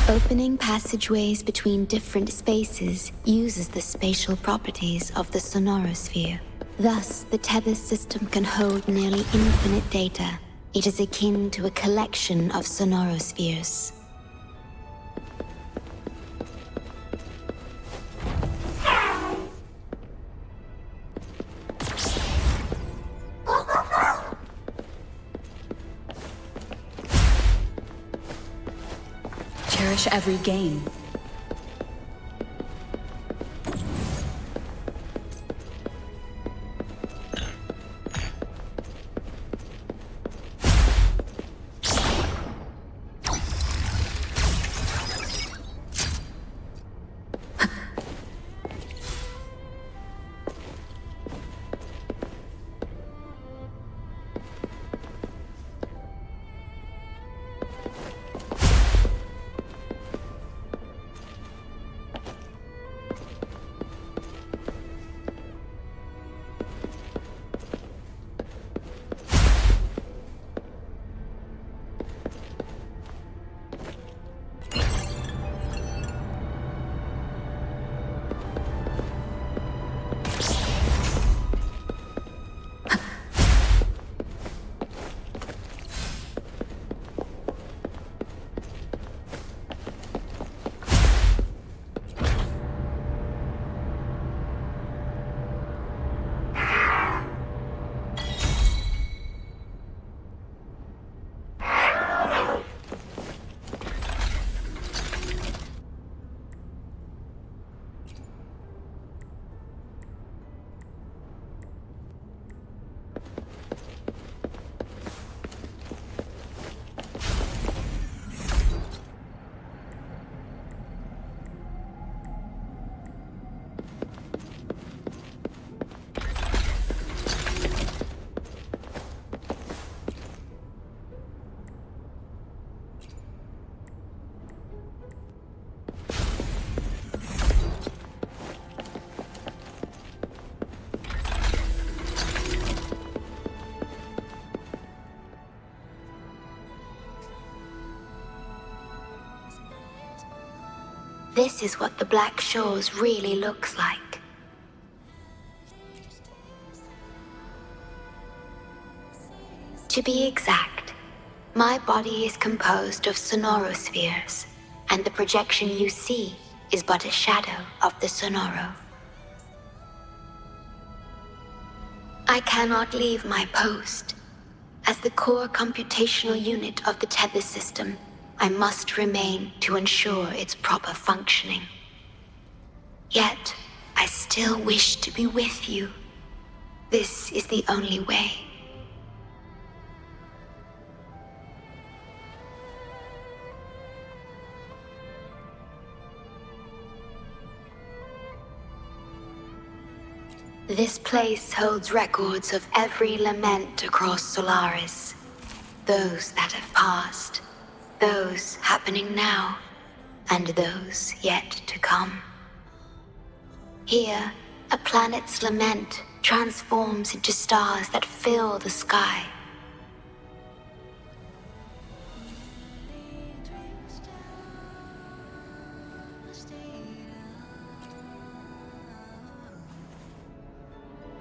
Opening passageways between different spaces uses the spatial properties of the sonorosphere. Thus, the Tethys system can hold nearly infinite data. It is akin to a collection of sonorospheres. Cherish every gain. This is what the Black Shores really looks like. To be exact, my body is composed of sonorospheres, and the projection you see is but a shadow of the sonoro. I cannot leave my post. As the core computational unit of the Tethys system, I must remain to ensure its proper functioning. Yet, I still wish to be with you. This is the only way. This place holds records of every lament across Solaris. Those that have passed, those happening now, and those yet to come. Here, a planet's lament transforms into stars that fill the sky.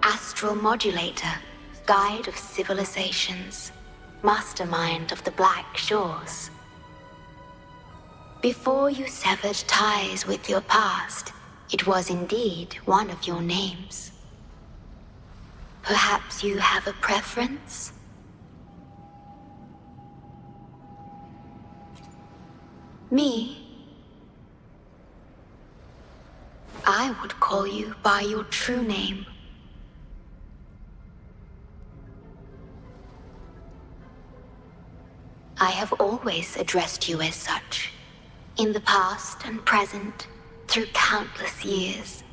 Astral Modulator, Guide of Civilizations, Mastermind of the Black Shores. Before you severed ties with your past, it was indeed one of your names. Perhaps you have a preference? Me? I would call you by your true name. I have always addressed you as such, in the past and present, through countless years.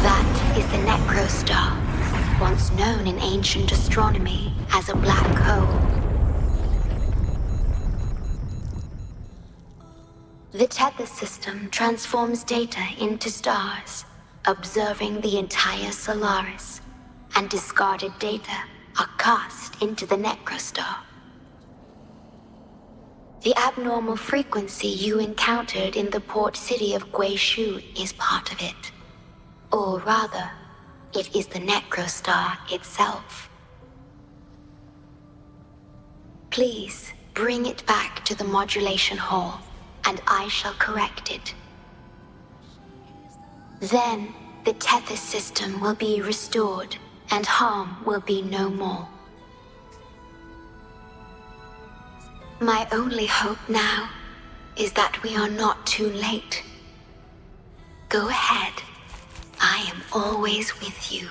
That is the Necrostar, once known in ancient astronomy as a black hole. The Tethys system transforms data into stars, observing the entire Solaris, and discarded data are cast into the Necrostar. The abnormal frequency you encountered in the port city of Guishu is part of it. Or rather, it is the Necrostar itself. Please bring it back to the modulation hall, and I shall correct it. Then, the Tethys system will be restored, and harm will be no more. My only hope now is that we are not too late. Go ahead. I am always with you.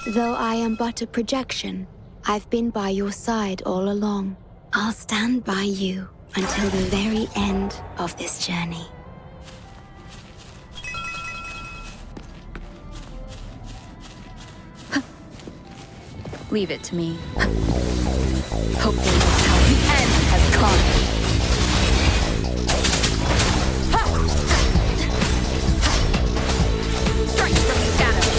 Though I am but a projection, I've been by your side all along. I'll stand by you until the very end of this journey. Leave it to me. Hopefully this time the end has come. Strike from the shadows.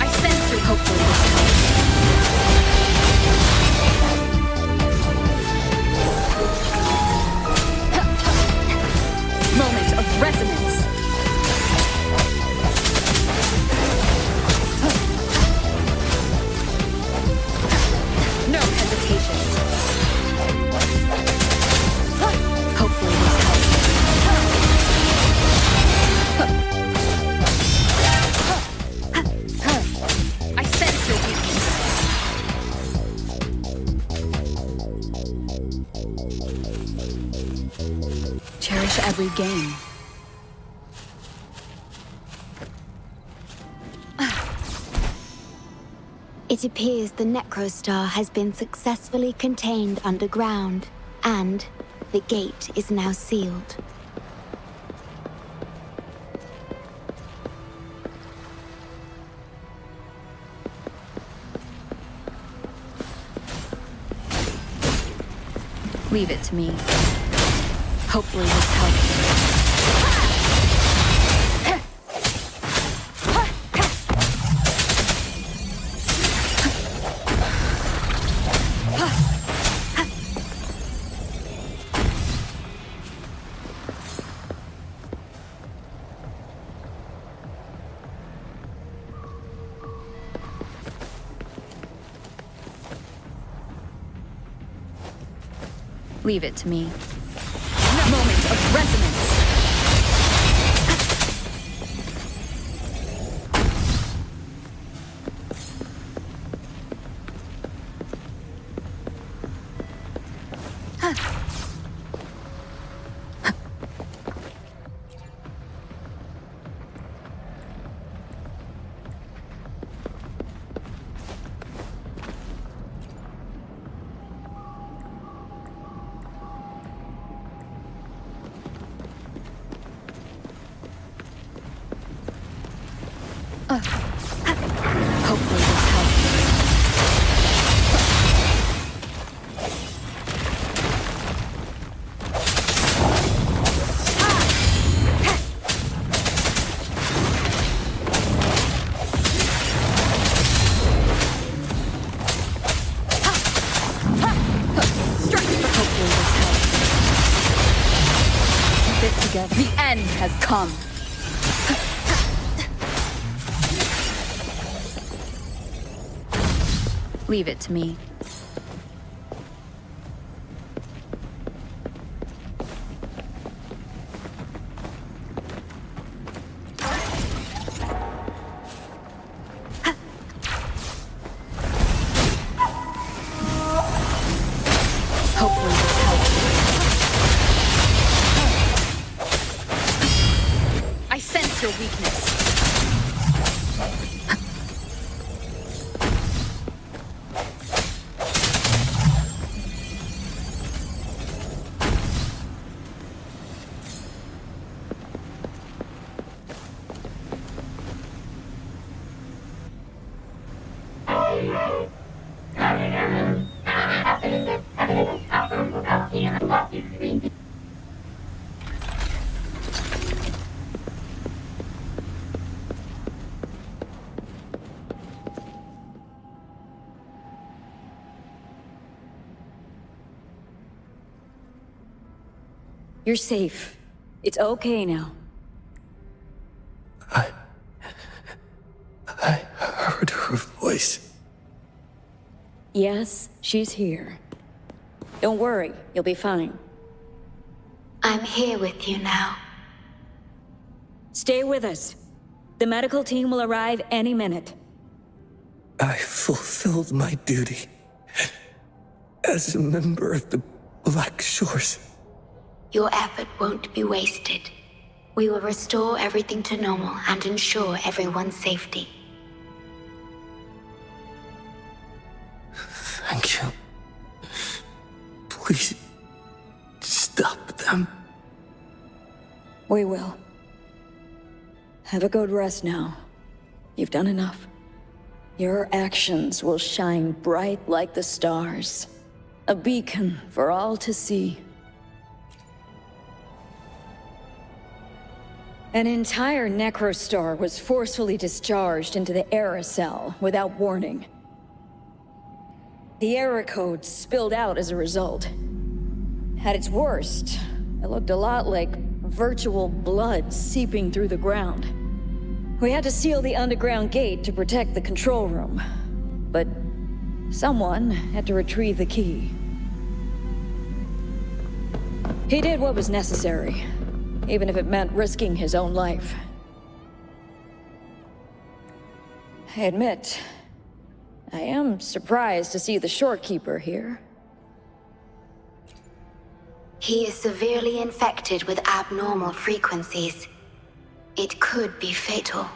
I sense your hopefully this time. Moment of resonance. No hesitation. Hopefully this helps. I sense your weakness. Cherish every game. It appears the Necrostar has been successfully contained underground, and the gate is now sealed. Leave it to me. Hopefully this helps. Leave it to me. Moment of resonance. Hopefully this helps. Hopefully this helps. Fit together. The end has come. Leave it to me. Hopefully this helps. I sense your weakness. You're safe. It's okay now. I heard her voice. Yes, she's here. Don't worry, you'll be fine. I'm here with you now. Stay with us. The medical team will arrive any minute. I fulfilled my duty as a member of the Black Shores. Your effort won't be wasted. We will restore everything to normal and ensure everyone's safety. Thank you. Please, stop them. We will. Have a good rest now. You've done enough. Your actions will shine bright like the stars. A beacon for all to see. An entire Necrostar was forcefully discharged into the Era Cell without warning. The Era Code spilled out as a result. At its worst, it looked a lot like virtual blood seeping through the ground. We had to seal the underground gate to protect the control room. But someone had to retrieve the key. He did what was necessary, even if it meant risking his own life. I admit, I am surprised to see the Shorekeeper here. He is severely infected with abnormal frequencies. It could be fatal.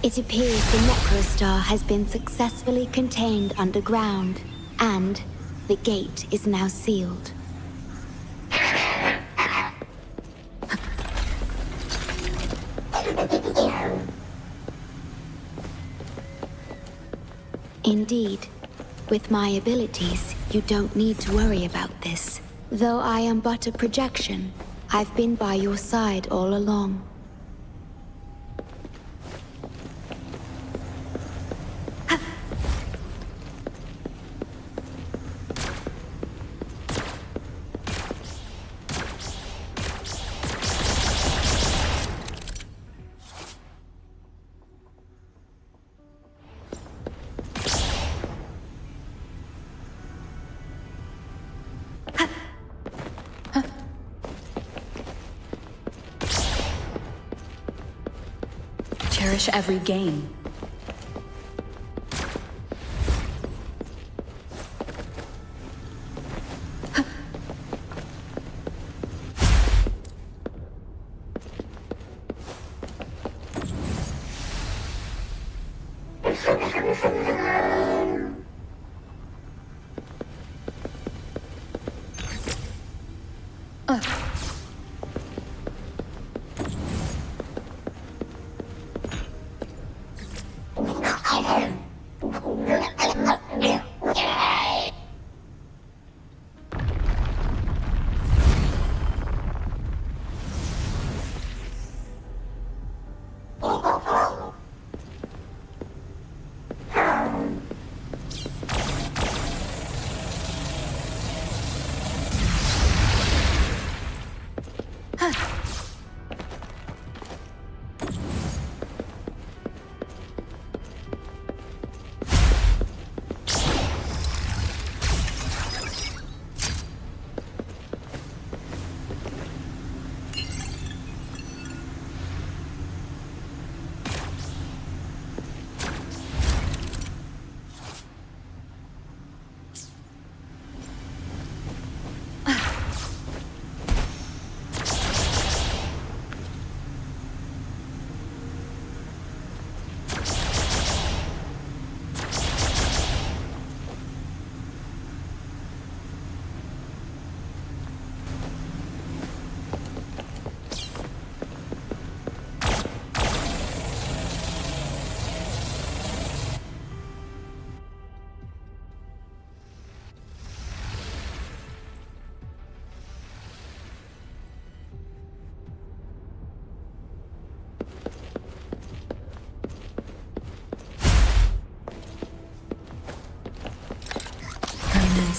It appears the Necrostar has been successfully contained underground, and the gate is now sealed. Indeed, with my abilities, you don't need to worry about this. Though I am but a projection, I've been by your side all along. Cherish every gain.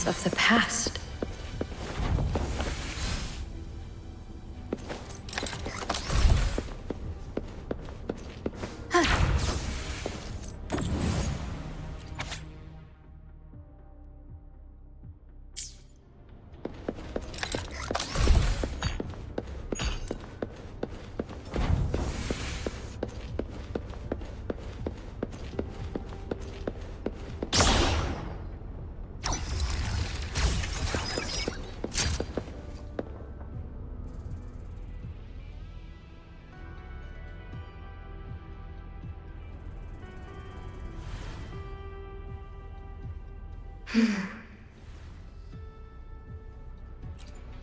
Of the past.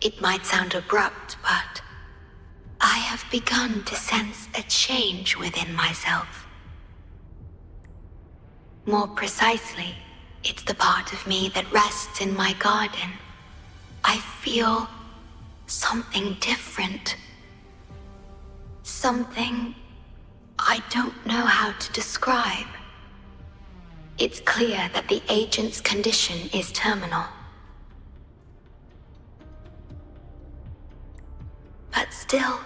It might sound abrupt, but I have begun to sense a change within myself. More precisely, it's the part of me that rests in my garden. I feel something different. Something I don't know how to describe. It's clear that the agent's condition is terminal. But still,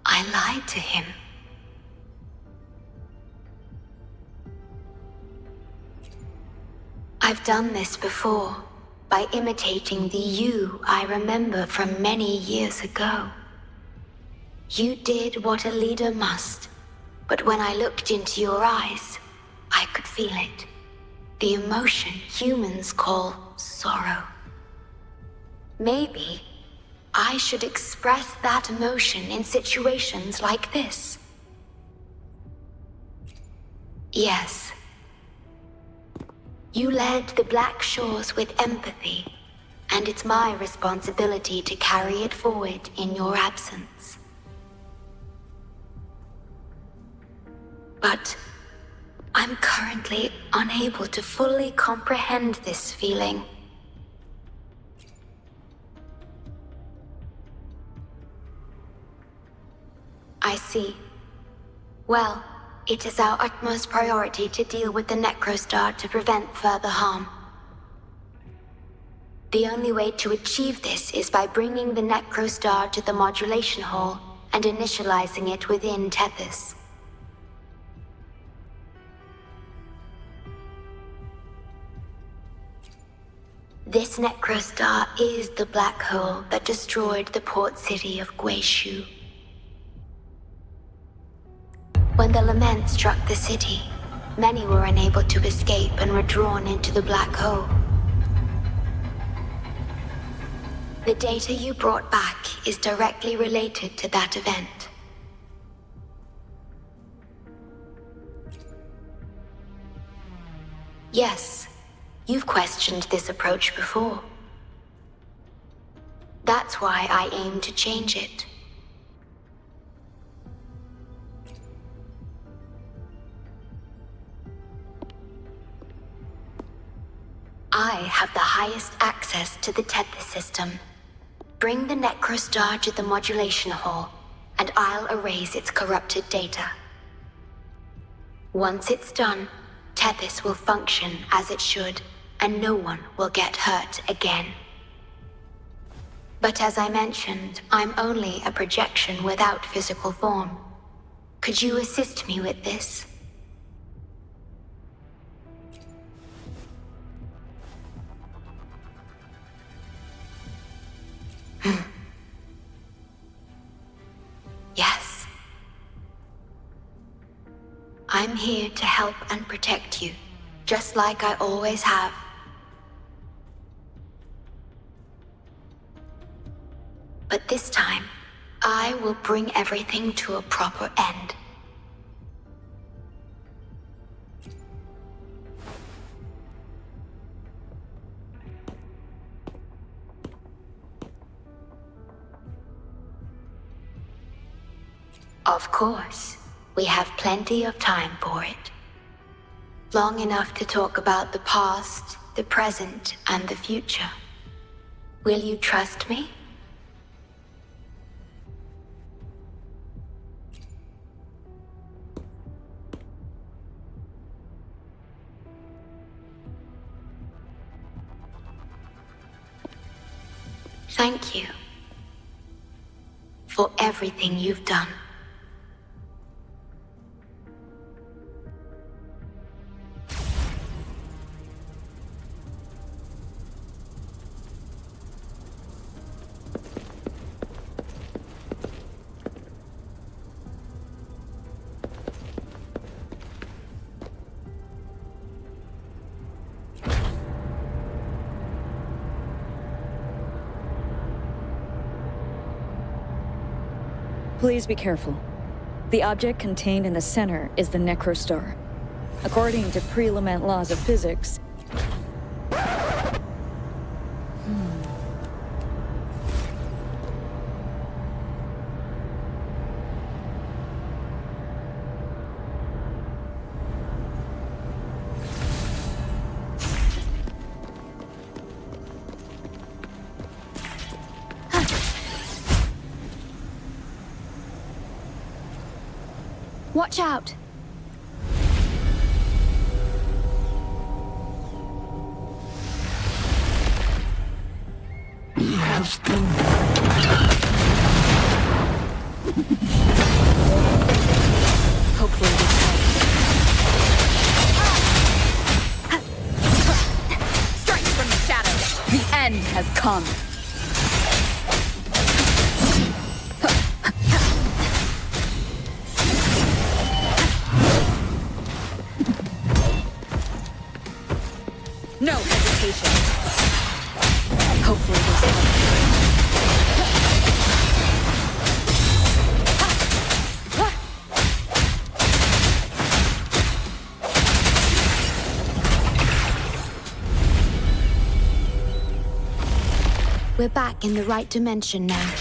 I lied to him. I've done this before, by imitating the you I remember from many years ago. You did what a leader must, but when I looked into your eyes, I could feel it. The emotion humans call sorrow. Maybe I should express that emotion in situations like this. Yes. You led the Black Shores with empathy, and it's my responsibility to carry it forward in your absence. But I'm currently unable to fully comprehend this feeling. I see. Well, it is our utmost priority to deal with the Necrostar to prevent further harm. The only way to achieve this is by bringing the Necrostar to the modulation hall and initializing it within Tethys. This Necrostar is the black hole that destroyed the port city of Youhu. When the lament struck the city, many were unable to escape and were drawn into the black hole. The data you brought back is directly related to that event. Yes, you've questioned this approach before. That's why I aim to change it. I have the highest access to the Tethys system. Bring the Necrostar to the modulation hall, and I'll erase its corrupted data. Once it's done, Tethys will function as it should, and no one will get hurt again. But as I mentioned, I'm only a projection without physical form. Could you assist me with this? Yes. I'm here to help and protect you, just like I always have. But this time, I will bring everything to a proper end. Of course, we have plenty of time for it. Long enough to talk about the past, the present, and the future. Will you trust me? Thank you for everything you've done. Please be careful. The object contained in the center is the Necrostar. According to pre-lament laws of physics, Watch out! He has been. Hopefully this helps. Strike from the shadows. The end has come. No hesitation. Hopefully this helps. We're back in the right dimension now.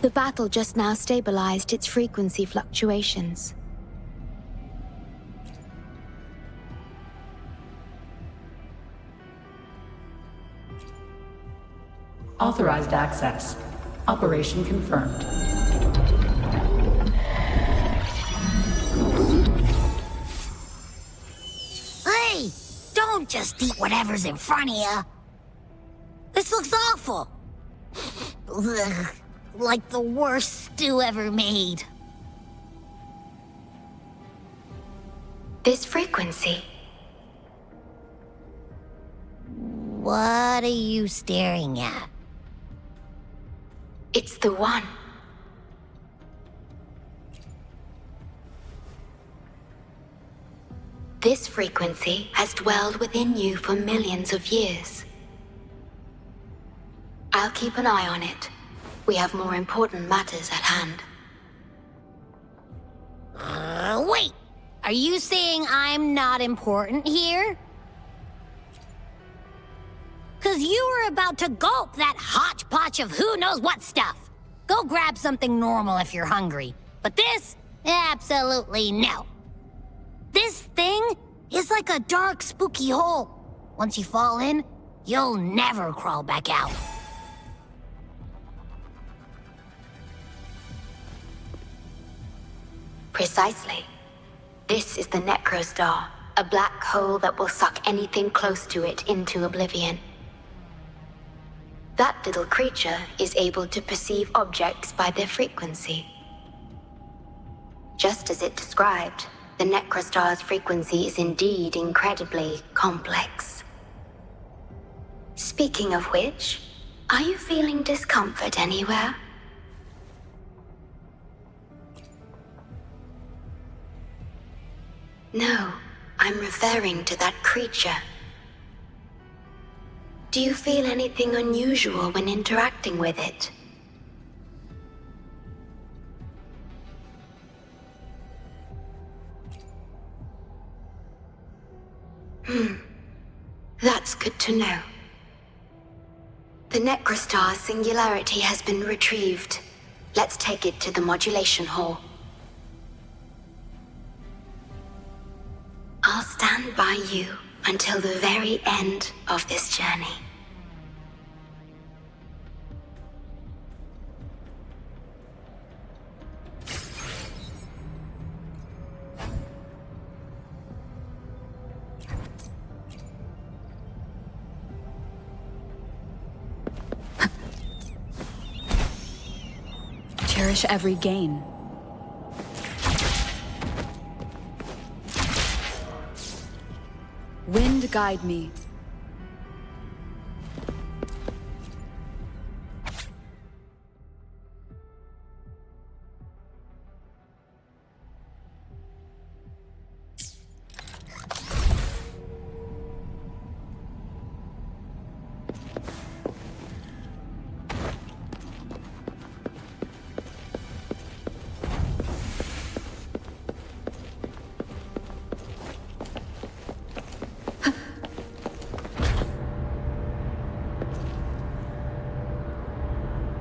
The battle just now stabilized its frequency fluctuations. Authorized access. Operation confirmed. Hey! Don't just eat whatever's in front of you. This looks awful. Ugh, like the worst stew ever made. This frequency. What are you staring at? It's the one. This frequency has dwelled within you for millions of years. I'll keep an eye on it. We have more important matters at hand. Wait! Are you saying I'm not important here? 'Cause you were about to gulp that hodgepodge of who knows what stuff. Go grab something normal if you're hungry. But this? Absolutely no. This thing is like a dark, spooky hole. Once you fall in, you'll never crawl back out. Precisely. This is the Necrostar, a black hole that will suck anything close to it into oblivion. That little creature is able to perceive objects by their frequency. Just as it described, the Necrostar's frequency is indeed incredibly complex. Speaking of which, are you feeling discomfort anywhere? No, I'm referring to that creature. Do you feel anything unusual when interacting with it? That's good to know. The Necrostar's singularity has been retrieved. Let's take it to the modulation hall. I'll stand by you until the very end of this journey. Cherish every gain. Wind guide me.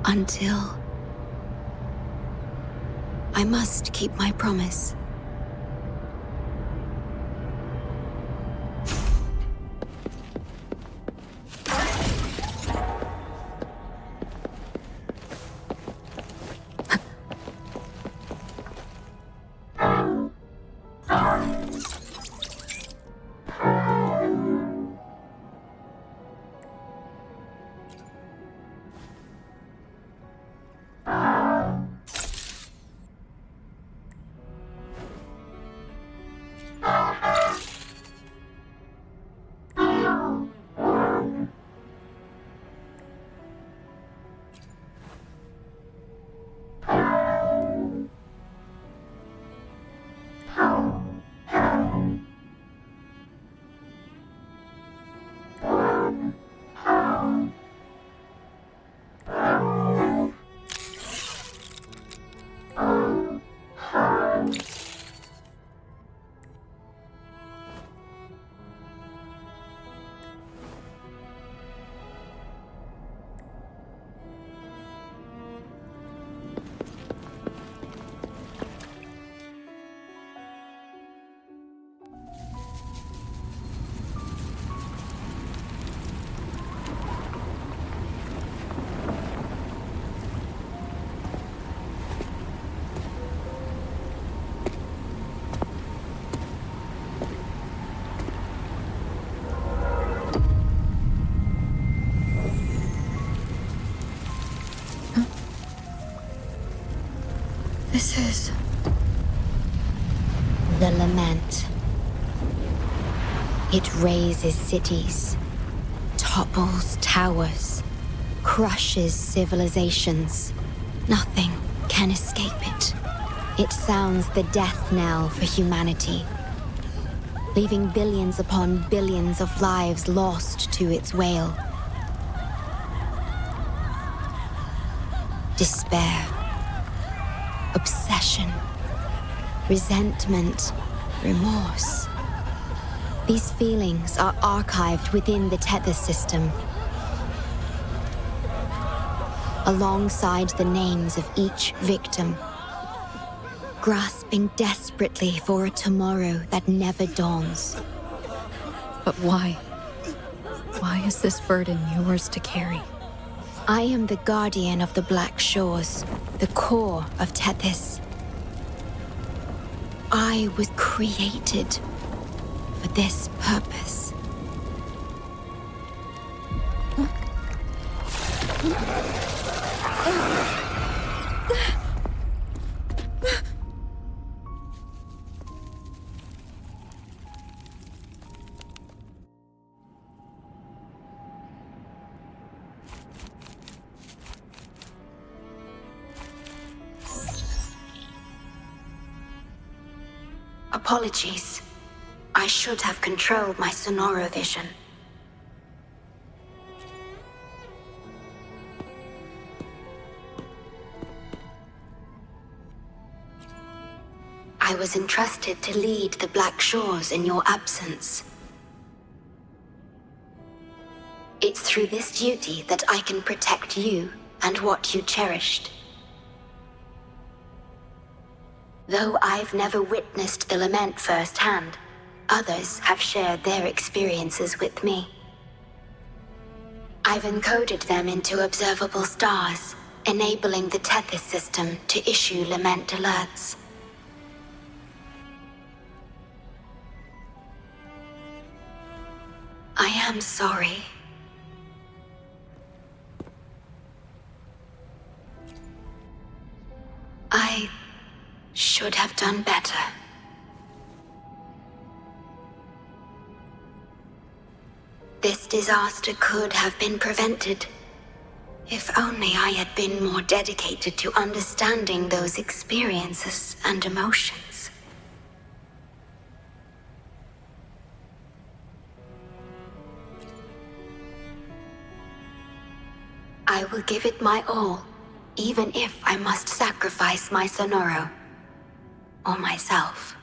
Until I must keep my promise. This is... The lament. It razes cities, topples towers, crushes civilizations. Nothing can escape it. It sounds the death knell for humanity, leaving billions upon billions of lives lost to its wail. Despair, obsession, resentment, remorse. These feelings are archived within the Tethys system, alongside the names of each victim, grasping desperately for a tomorrow that never dawns. But why? Why is this burden yours to carry? I am the guardian of the Black Shores, the core of Tethys. I was created for this purpose. Apologies. I should have controlled my Sonoro vision. I was entrusted to lead the Black Shores in your absence. It's through this duty that I can protect you and what you cherished. Though I've never witnessed the lament firsthand, others have shared their experiences with me. I've encoded them into observable stars, enabling the Tethys system to issue lament alerts. I am sorry. I should have done better. This disaster could have been prevented, if only I had been more dedicated to understanding those experiences and emotions. I will give it my all, even if I must sacrifice my Sonoro. Or myself.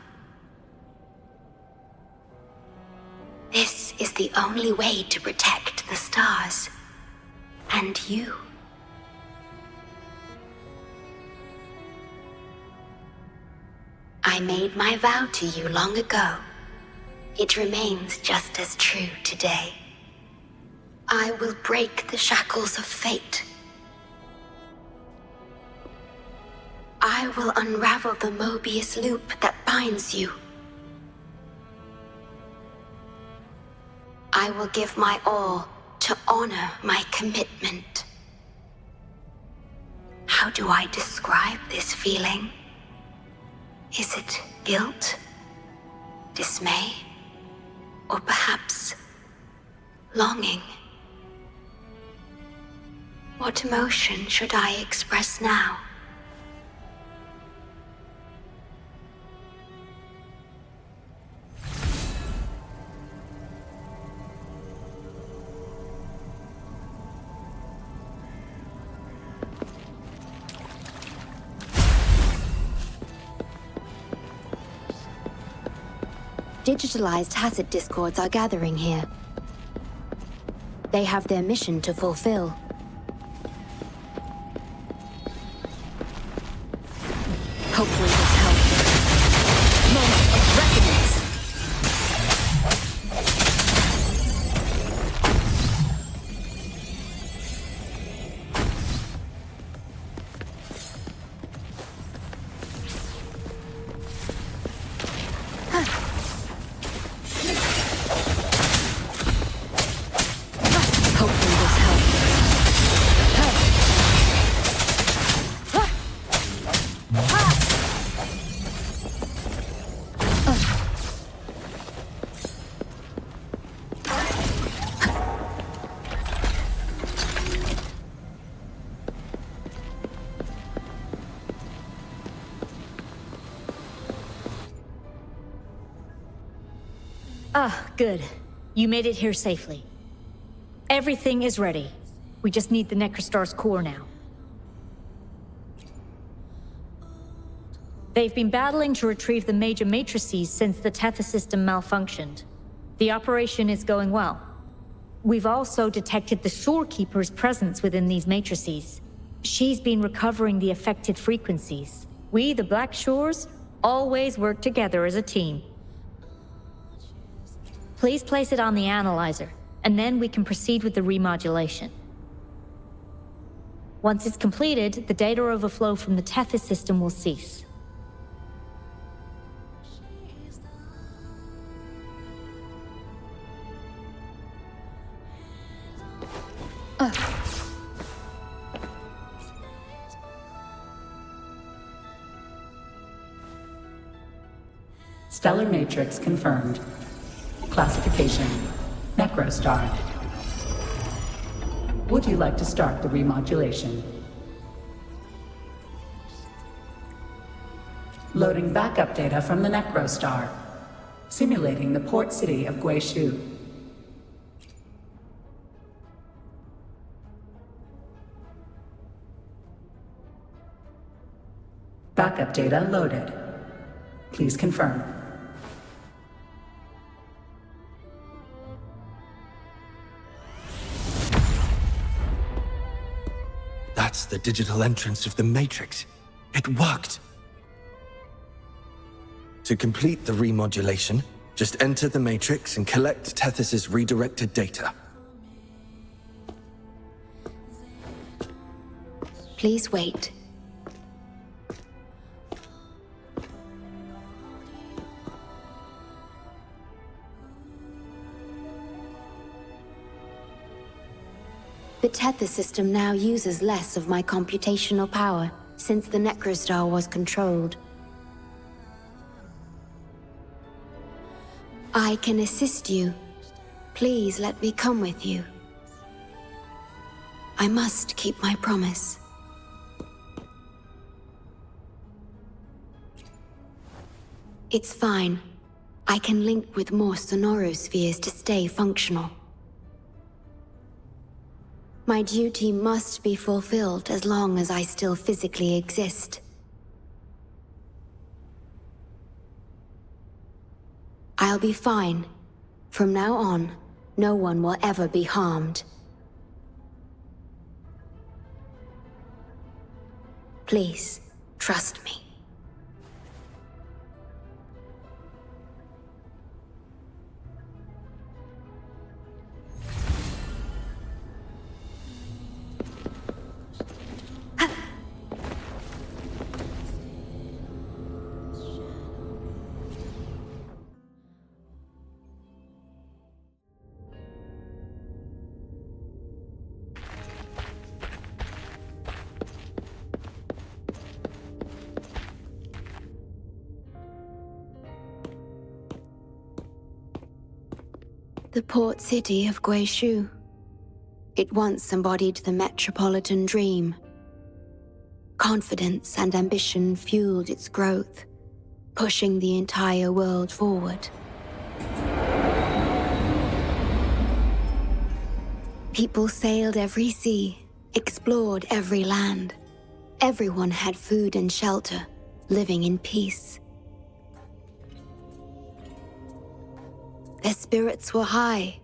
This is the only way to protect the stars. And you. I made my vow to you long ago. It remains just as true today. I will break the shackles of fate. I will unravel the Mobius loop that binds you. I will give my all to honor my commitment. How do I describe this feeling? Is it guilt, dismay, or perhaps longing? What emotion should I express now? Digitalized Hasid discords are gathering here. They have their mission to fulfill. Hopefully this helps. Moment of reckonings. Ah, good. You made it here safely. Everything is ready. We just need the Necrostar's core now. They've been battling to retrieve the major matrices since the Tethys system malfunctioned. The operation is going well. We've also detected the Shorekeeper's presence within these matrices. She's been recovering the affected frequencies. We, the Black Shores, always work together as a team. Please place it on the analyzer, and then we can proceed with the remodulation. Once it's completed, the data overflow from the Tethys system will cease. Stellar matrix confirmed. Classification: Necrostar. Would you like to start the remodulation? Loading backup data from the Necrostar. Simulating the port city of Guishu. Backup data loaded. Please confirm. That's the digital entrance of the Matrix. It worked! To complete the remodulation, just enter the Matrix and collect Tethys' redirected data. Please wait. The Tethys system now uses less of my computational power since the Necrostar was controlled. I can assist you. Please let me come with you. I must keep my promise. It's fine. I can link with more sonorospheres to stay functional. My duty must be fulfilled as long as I still physically exist. I'll be fine. From now on, no one will ever be harmed. Please, trust me. The port city of Guishu. It once embodied the metropolitan dream. Confidence and ambition fueled its growth, pushing the entire world forward. People sailed every sea, explored every land. Everyone had food and shelter, living in peace. Their spirits were high,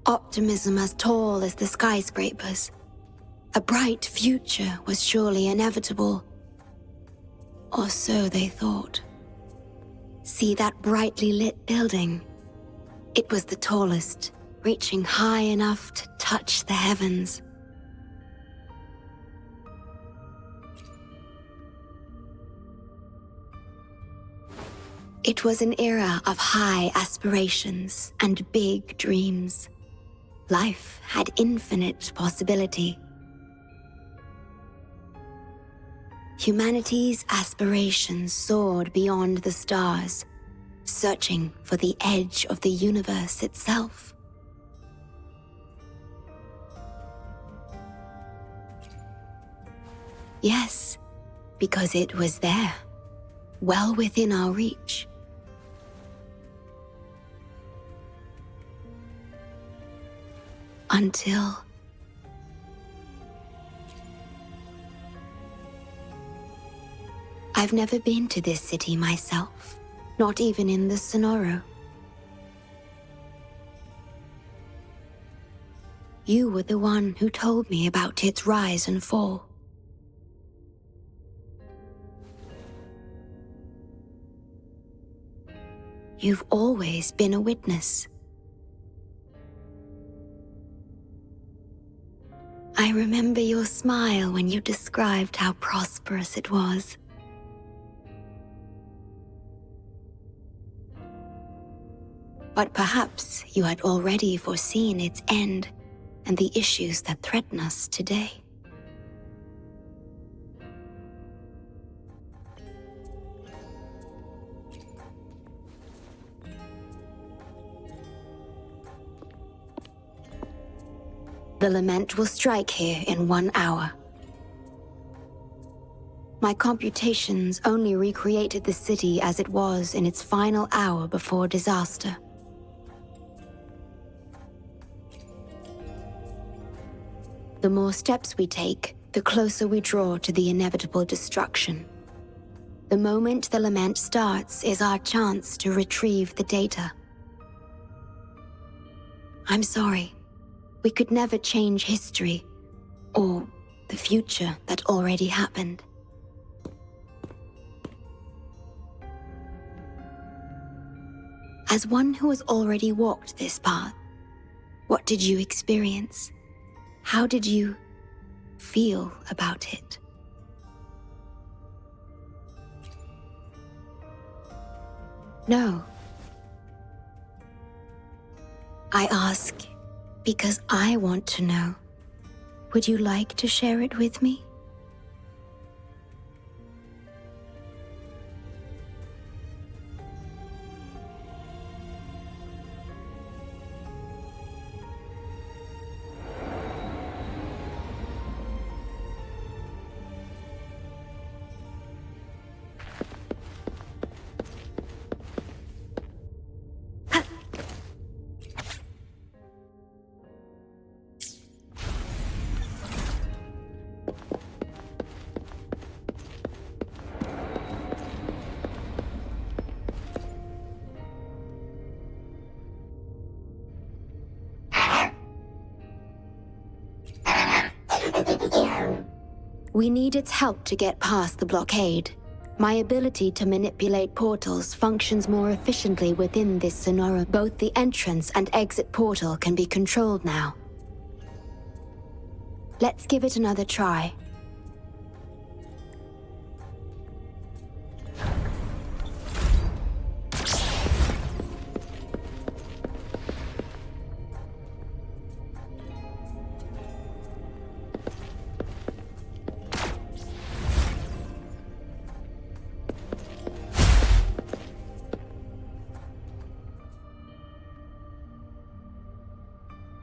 optimism as tall as the skyscrapers. A bright future was surely inevitable. Or so they thought. See that brightly lit building? It was the tallest, reaching high enough to touch the heavens. It was an era of high aspirations and big dreams. Life had infinite possibility. Humanity's aspirations soared beyond the stars, searching for the edge of the universe itself. Yes, because it was there, well within our reach. Until... I've never been to this city myself, not even in the Sonoro. You were the one who told me about its rise and fall. You've always been a witness. I remember your smile when you described how prosperous it was. But perhaps you had already foreseen its end and the issues that threaten us today. The lament will strike here in 1 hour. My computations only recreated the city as it was in its final hour before disaster. The more steps we take, the closer we draw to the inevitable destruction. The moment the lament starts is our chance to retrieve the data. I'm sorry. We could never change history, or the future that already happened. As one who has already walked this path, what did you experience? How did you feel about it? No. I ask because I want to know. Would you like to share it with me? We need its help to get past the blockade. My ability to manipulate portals functions more efficiently within this Sonoro. Both the entrance and exit portal can be controlled now. Let's give it another try.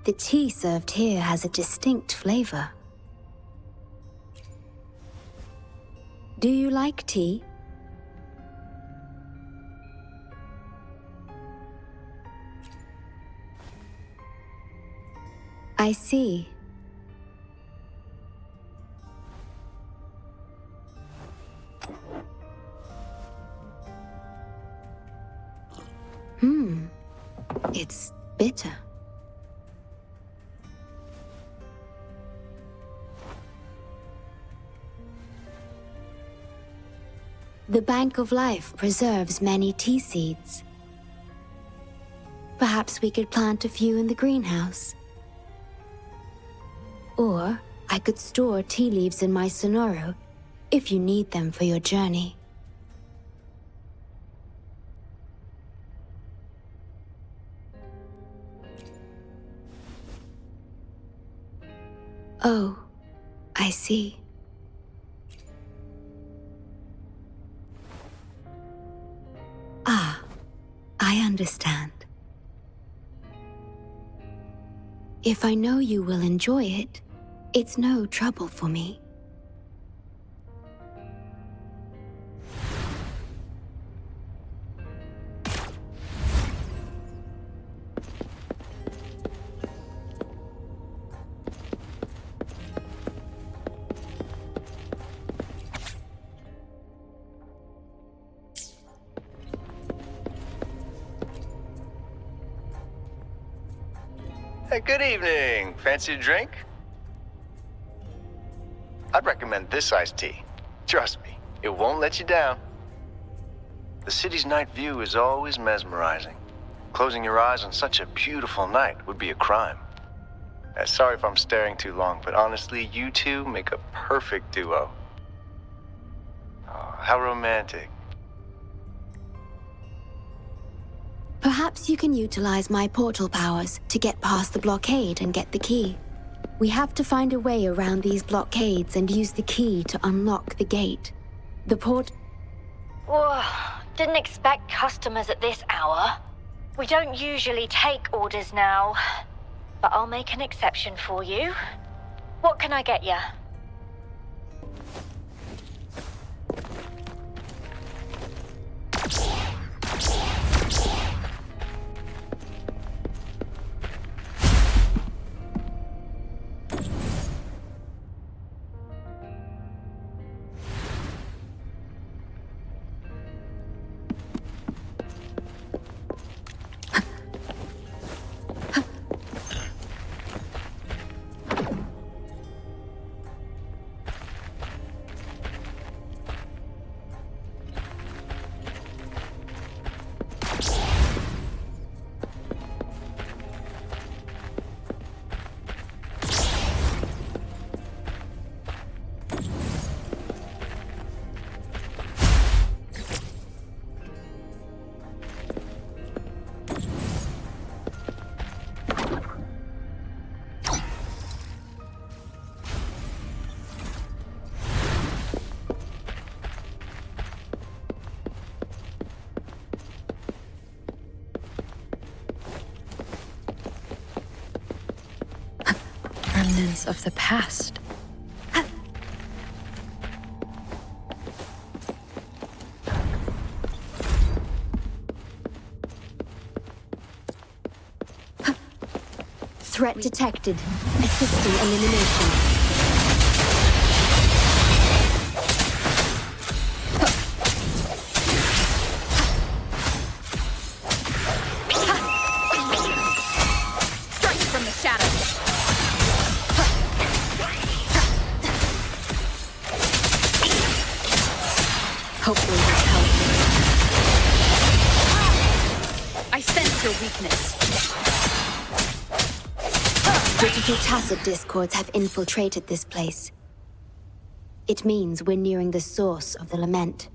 The tea served here has a distinct flavor. Do you like tea? I see. It's bitter. The Bank of Life preserves many tea seeds. Perhaps we could plant a few in the greenhouse. Or I could store tea leaves in my Sonoro if you need them for your journey. Oh, I see. I understand. If I know you will enjoy it, it's no trouble for me. Hey, good evening. Fancy a drink? I'd recommend this iced tea. Trust me, it won't let you down. The city's night view is always mesmerizing. Closing your eyes on such a beautiful night would be a crime. Sorry if I'm staring too long, but honestly, you two make a perfect duo. Oh, how romantic. Perhaps you can utilize my portal powers to get past the blockade and get the key. We have to find a way around these blockades and use the key to unlock the gate. The Whoa, didn't expect customers at this hour. We don't usually take orders now, but I'll make an exception for you. What can I get you? Remnants of the past. threat detected. Assisting elimination. Hopefully this helps. I sense your weakness. Digital tacit discords have infiltrated this place. It means we're nearing the source of the lament.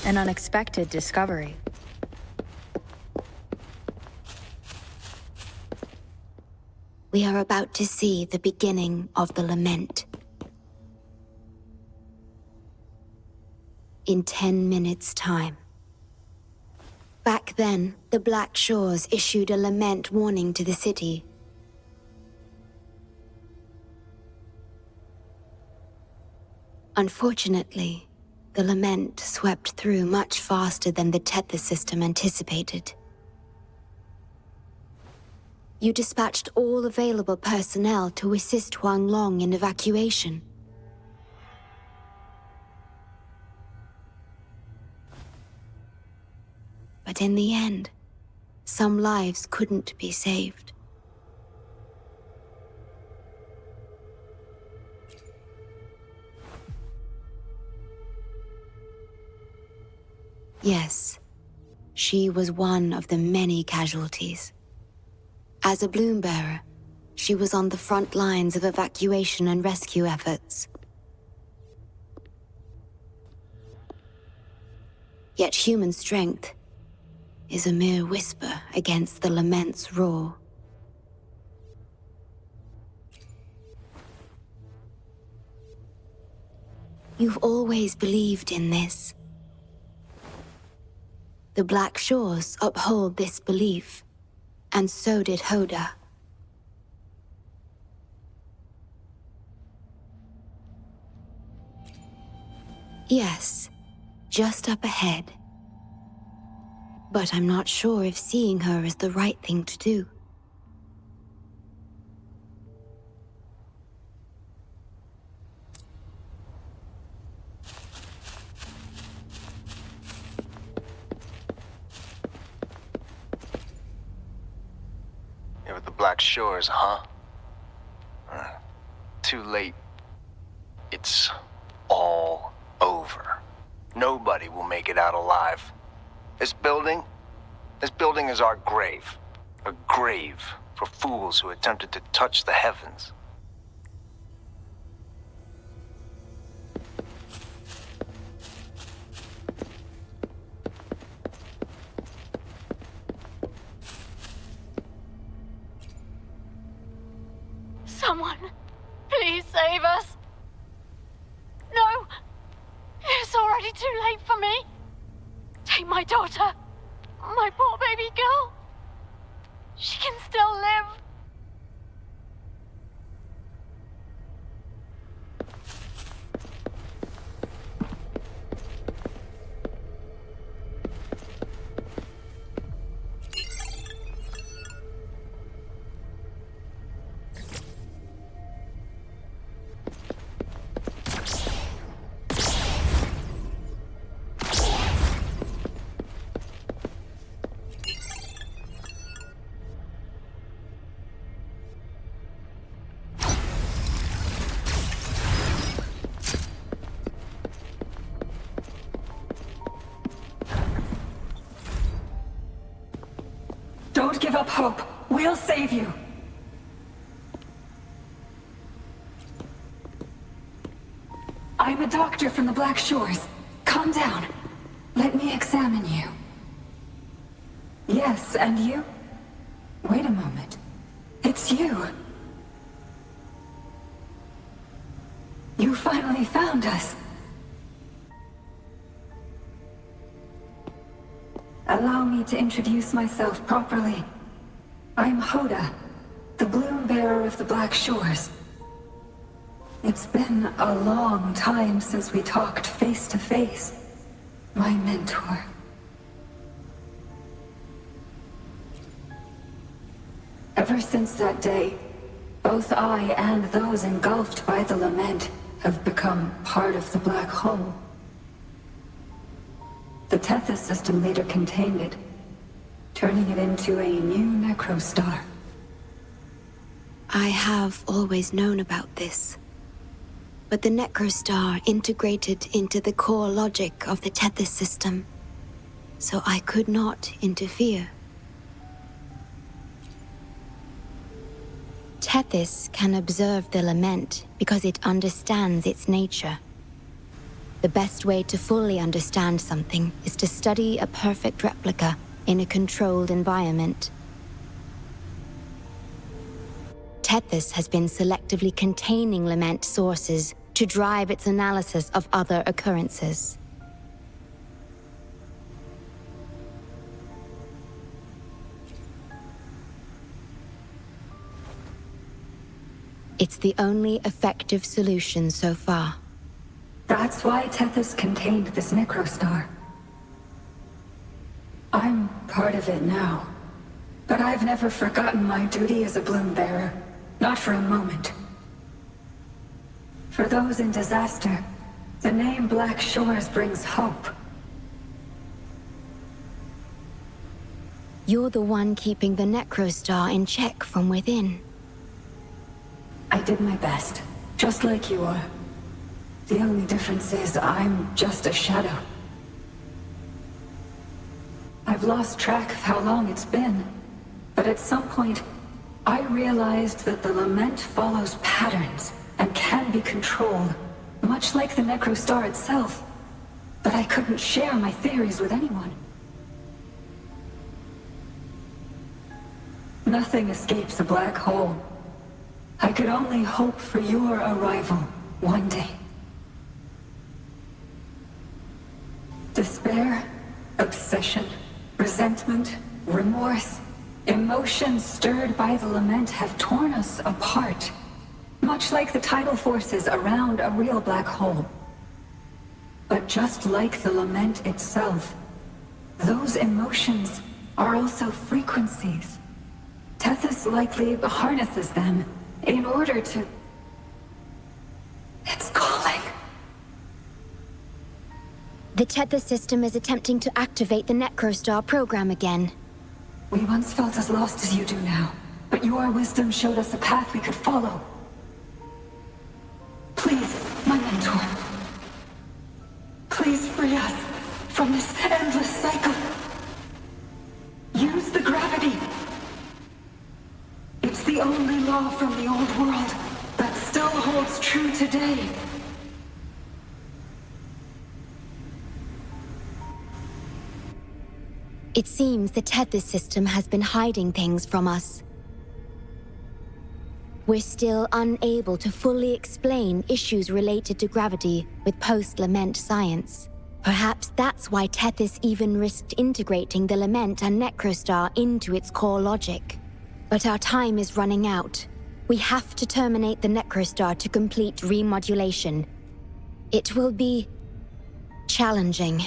An unexpected discovery. We are about to see the beginning of the lament. In 10 minutes' time. Back then, the Black Shores issued a lament warning to the city. Unfortunately, the lament swept through much faster than the Tethys system anticipated. You dispatched all available personnel to assist Huanglong in evacuation. But in the end, some lives couldn't be saved. Yes, she was one of the many casualties. As a bloom bearer, she was on the front lines of evacuation and rescue efforts. Yet human strength is a mere whisper against the lament's roar. You've always believed in this. The Black Shores uphold this belief. And so did Hoda. Yes, just up ahead. But I'm not sure if seeing her is the right thing to do. Black Shores, huh? Too late. It's all over. Nobody will make it out alive. This building is our grave. A grave for fools who attempted to touch the heavens. Someone, please save us. No, it's already too late for me. Take my daughter, my poor baby girl. She can still live. Don't give up hope. We'll save you. I'm a doctor from the Black Shores. Calm down. Let me examine you. Yes, and you? Wait a moment. It's you. You finally found us. Allow me to introduce myself properly. I'm Hoda, the Bloom Bearer of the Black Shores. It's been a long time since we talked face to face, my mentor. Ever since that day, both I and those engulfed by the lament have become part of the black hole. The Tethys system later contained it, turning it into a new necrostar. I have always known about this. But the necrostar integrated into the core logic of the Tethys system, so I could not interfere. Tethys can observe the lament because it understands its nature. The best way to fully understand something is to study a perfect replica in a controlled environment. Tethys has been selectively containing lament sources to drive its analysis of other occurrences. It's the only effective solution so far. That's why Tethys contained this necrostar. I'm part of it now, but I've never forgotten my duty as a Bloom Bearer. Not for a moment. For those in disaster, the name Black Shores brings hope. You're the one keeping the necrostar in check from within. I did my best, just like you are. The only difference is I'm just a shadow. I've lost track of how long it's been, but at some point, I realized that the lament follows patterns and can be controlled, much like the necrostar itself. But I couldn't share my theories with anyone. Nothing escapes a black hole. I could only hope for your arrival one day. Despair, obsession, resentment, remorse, emotions stirred by the lament have torn us apart, much like the tidal forces around a real black hole. But just like the lament itself, those emotions are also frequencies. Tethys likely harnesses them in order to... It's calling. The Tethys system is attempting to activate the necrostar program again. We once felt as lost as you do now. but your wisdom showed us a path we could follow. Please, my mentor. Please free us from this endless cycle. Use the gravity. It's the only law from the old world that still holds true today. It seems the Tethys system has been hiding things from us. We're still unable to fully explain issues related to gravity with post-Lament science. Perhaps that's why Tethys even risked integrating the Lament and Necrostar into its core logic. But our time is running out. We have to terminate the Necrostar to complete remodulation. It will be challenging.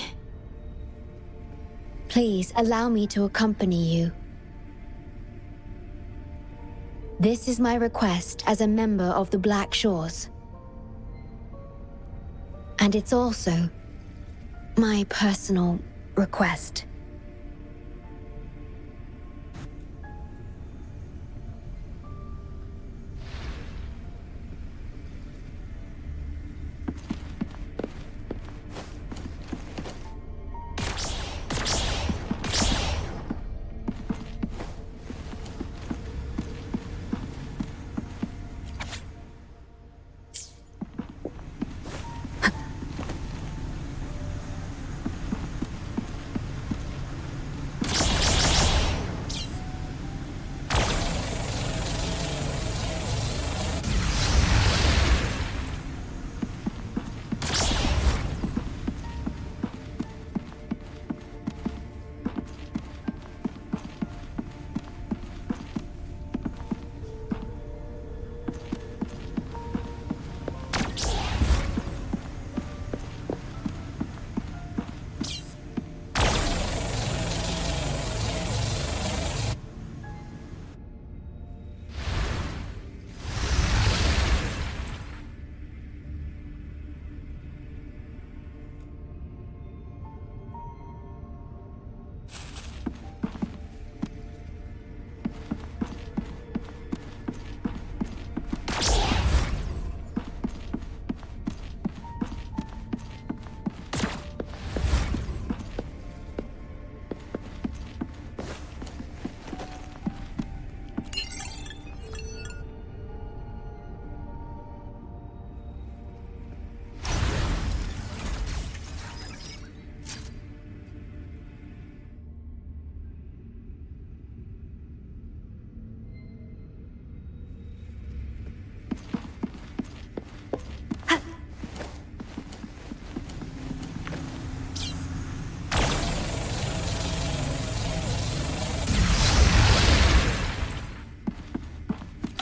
Please allow me to accompany you. This is my request as a member of the Black Shores. And it's also my personal request.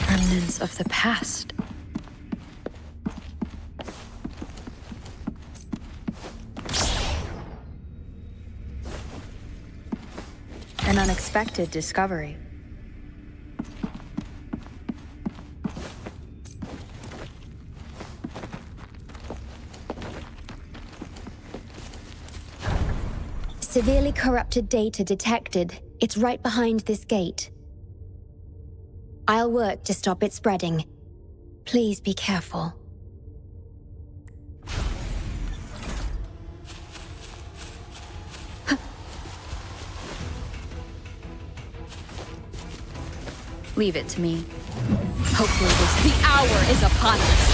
Remnants of the past. An unexpected discovery. Severely corrupted data detected. It's right behind this gate. I'll work to stop it spreading. Please be careful. Leave it to me. Hopefully the hour is upon us.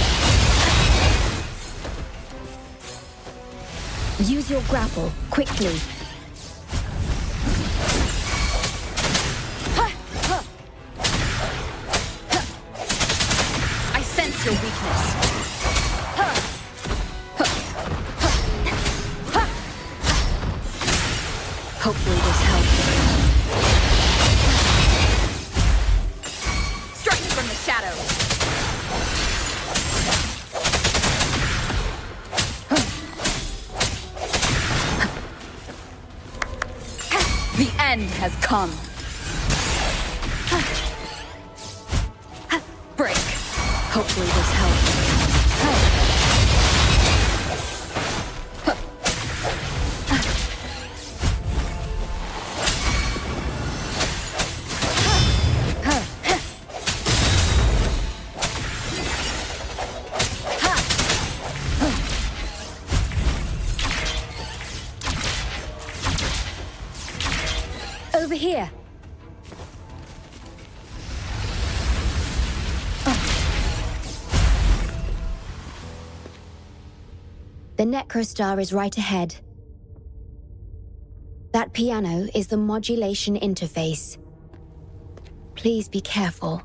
Use your grapple, quickly. I sense your weakness. Hopefully this helps. Strike from the shadows. The end has come. Break. Hopefully this helps. Over here. The Necrostar is right ahead. That piano is the modulation interface. Please be careful.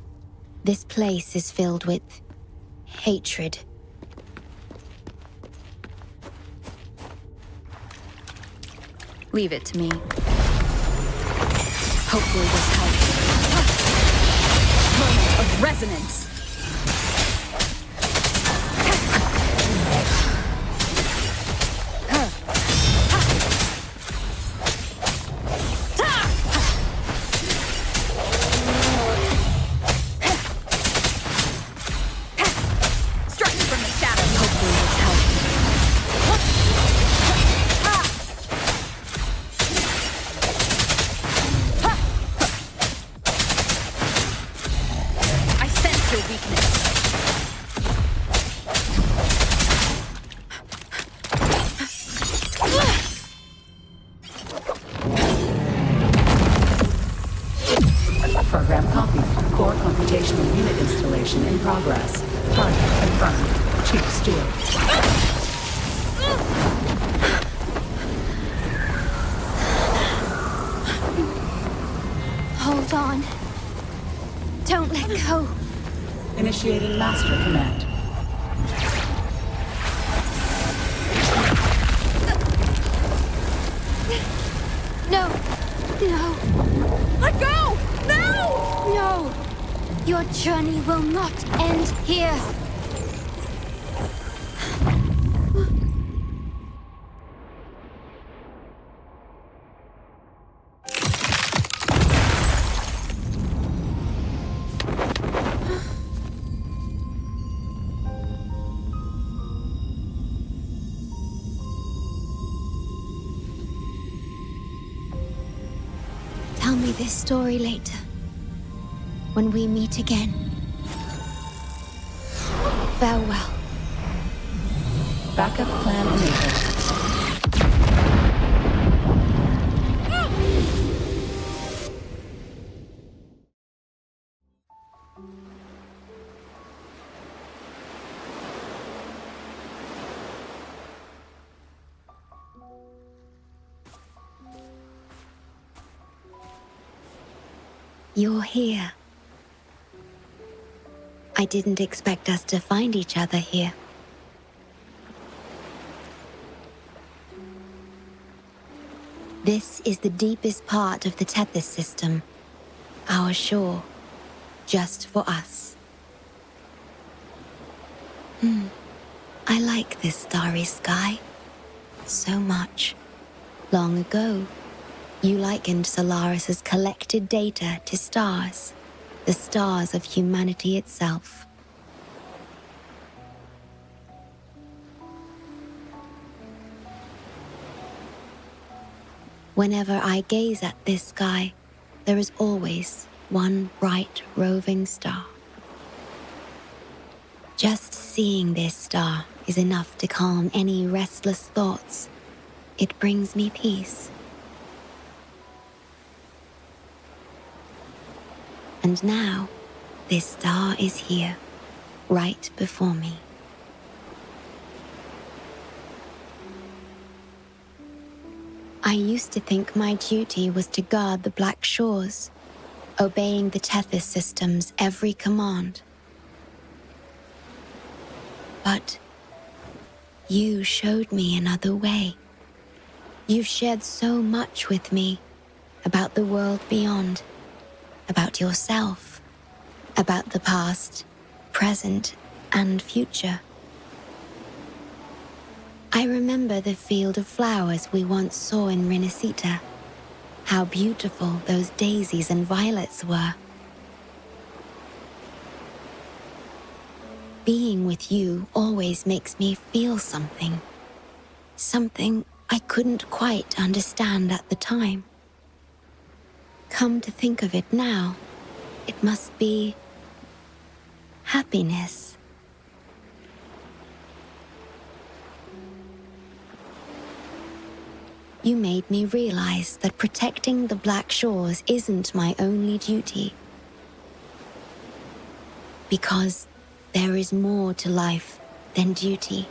This place is filled with hatred. Leave it to me. Hopefully this helps. Moment of resonance. Program copied. Core computational unit installation in progress. Target confirmed. Chief Steward. Hold on. Don't let go. Initiating master command. No. No. Let go! No! No. Your journey will not end here. Tell me this story later, when we meet again. Farewell. Backup plan enabled. You're here. I didn't expect us to find each other here. This is the deepest part of the Tethys system. Our shore. Just for us. I like this starry sky. So much. Long ago, you likened Solaris's collected data to stars. The stars of humanity itself. Whenever I gaze at this sky, there is always one bright roving star. Just seeing this star is enough to calm any restless thoughts. It brings me peace. And now, this star is here, right before me. I used to think my duty was to guard the Black Shores, obeying the Tethys system's every command. But you showed me another way. You've shared so much with me about the world beyond. About yourself, about the past, present, and future. I remember the field of flowers we once saw in Renacita. How beautiful those daisies and violets were. Being with you always makes me feel something. Something I couldn't quite understand at the time. Come to think of it now, it must be happiness. you made me realize that protecting the Black Shores isn't my only duty. Because there is more to life than duty.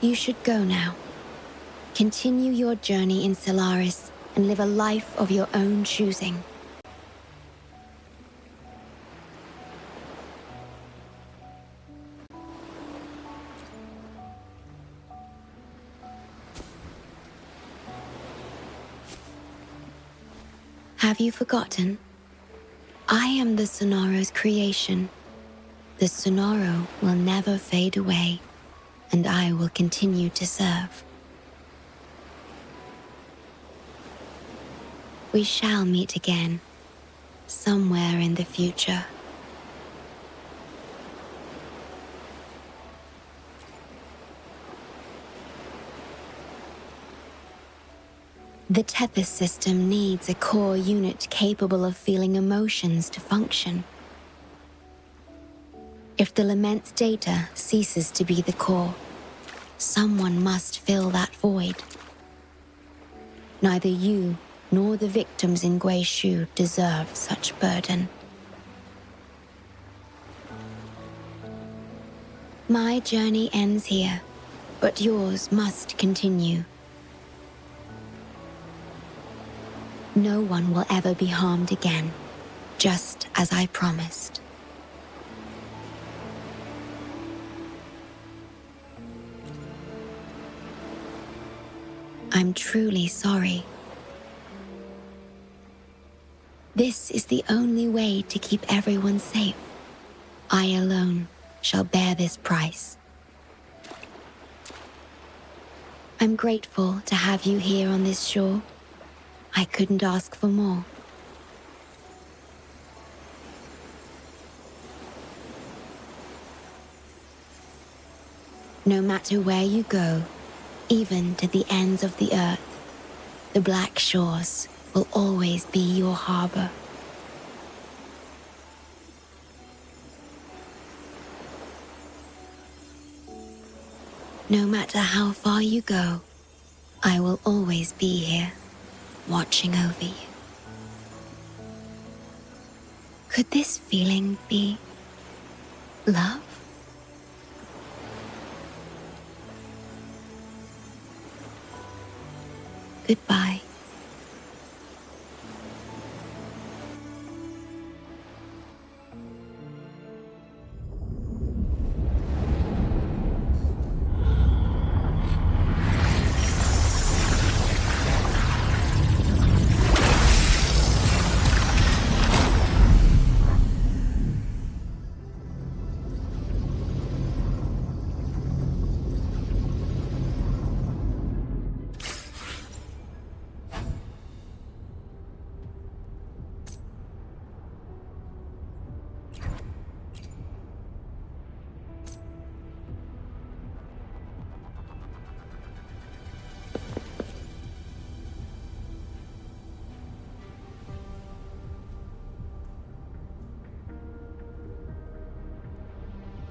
You should go now. Continue your journey in Solaris and live a life of your own choosing. Have you forgotten? I am the Sonora's creation. The Sonora will never fade away, and I will continue to serve. We shall meet again, somewhere in the future. The Tethys system needs a core unit capable of feeling emotions to function. If the lament data ceases to be the core, someone must fill that void. Neither you nor the victims in Guishu deserve such burden. My journey ends here, but yours must continue. No one will ever be harmed again, just as I promised. I'm truly sorry. This is the only way to keep everyone safe. I alone shall bear this price. I'm grateful to have you here on this shore. I couldn't ask for more. No matter where you go, even to the ends of the earth, the Black Shores will always be your harbor. No matter how far you go, I will always be here, watching over you. Could this feeling be love? Goodbye.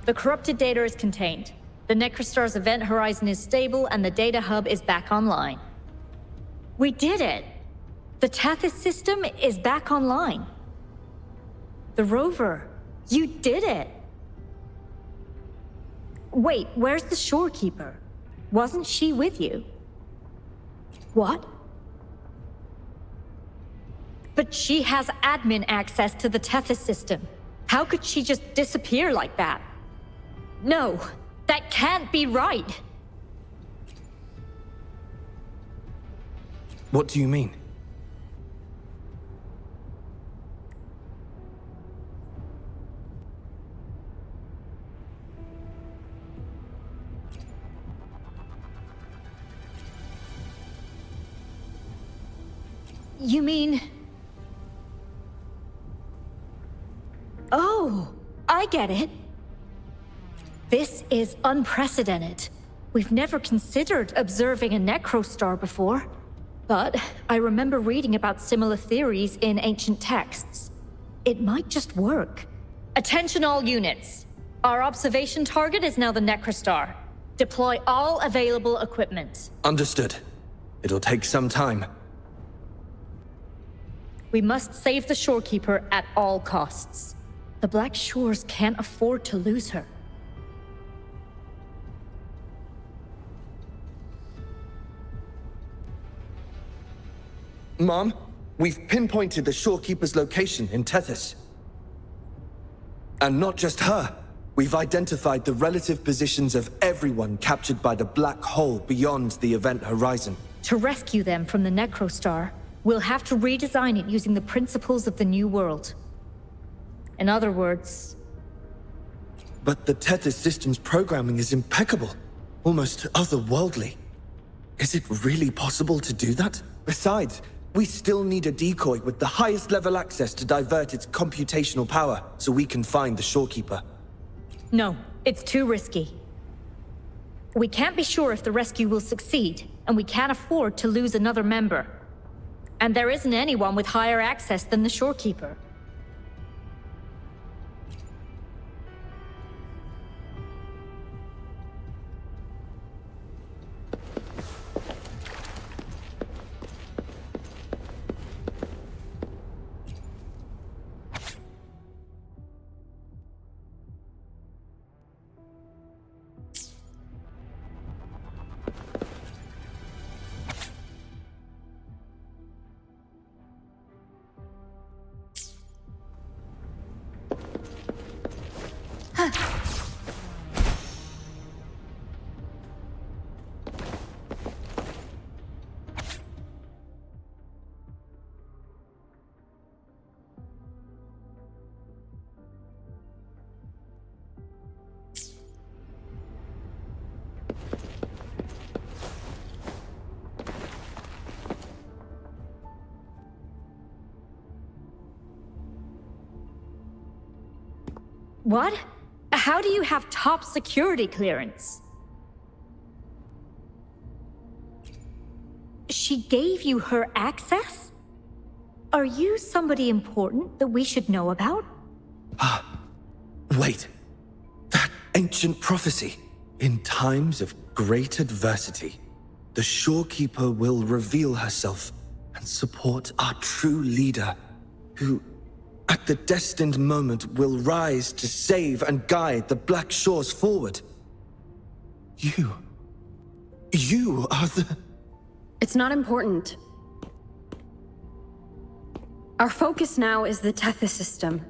The corrupted data is contained. The Necrostar's event horizon is stable and the data hub is back online. We did it! The Tethys system is back online. The Rover, you did it! Wait, where's the Shorekeeper? Wasn't she with you? What? But she has admin access to the Tethys system. How could she just disappear like that? No, that can't be right. What do you mean? You mean... Oh, I get it. This is unprecedented. We've never considered observing a Necrostar before. But I remember reading about similar theories in ancient texts. It might just work. Attention all units. Our observation target is now the Necrostar. Deploy all available equipment. Understood. It'll take some time. We must save the Shorekeeper at all costs. The Black Shores can't afford to lose her. Mom, we've pinpointed the Shorekeeper's location in Tethys. And not just her. We've identified the relative positions of everyone captured by the black hole beyond the event horizon. To rescue them from the Necrostar, we'll have to redesign it using the principles of the New World. In other words... But the Tethys system's programming is impeccable. Almost otherworldly. Is it really possible to do that? Besides, we still need a decoy with the highest level access to divert its computational power so we can find the Shorekeeper. No, it's too risky. We can't be sure if the rescue will succeed, and we can't afford to lose another member. And there isn't anyone with higher access than the Shorekeeper. What? How do you have top security clearance? She gave you her access? Are you somebody important that we should know about? Wait. That ancient prophecy. In times of great adversity, the Shorekeeper will reveal herself and support our true leader, who, at the destined moment, will rise to save and guide the Black Shores forward. You are the... It's not important. Our focus now is the Tethys system.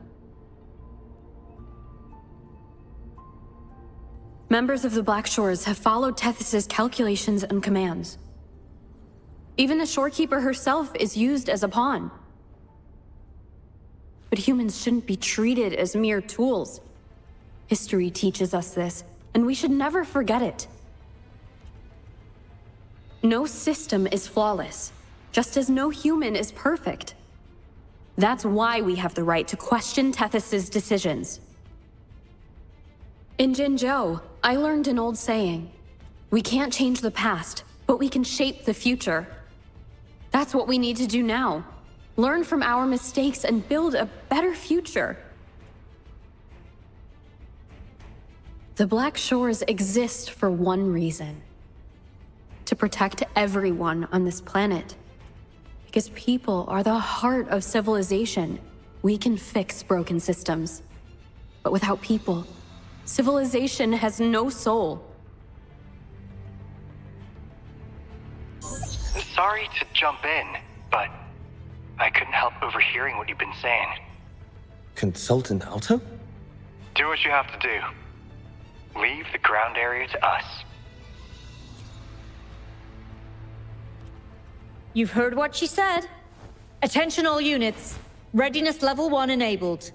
Members of the Black Shores have followed Tethys' calculations and commands. Even the Shorekeeper herself is used as a pawn. But humans shouldn't be treated as mere tools. History teaches us this, and we should never forget it. No system is flawless, just as no human is perfect. That's why we have the right to question Tethys' decisions. In Jinzhou, I learned an old saying. We can't change the past, but we can shape the future. That's what we need to do now. Learn from our mistakes and build a better future. The Black Shores exist for one reason. To protect everyone on this planet. Because people are the heart of civilization. We can fix broken systems. But without people, civilization has no soul. Sorry to jump in, but I couldn't help overhearing what you've been saying. Consultant Alto? Do what you have to do. Leave the ground area to us. You've heard what she said. Attention all units. Readiness level 1 enabled.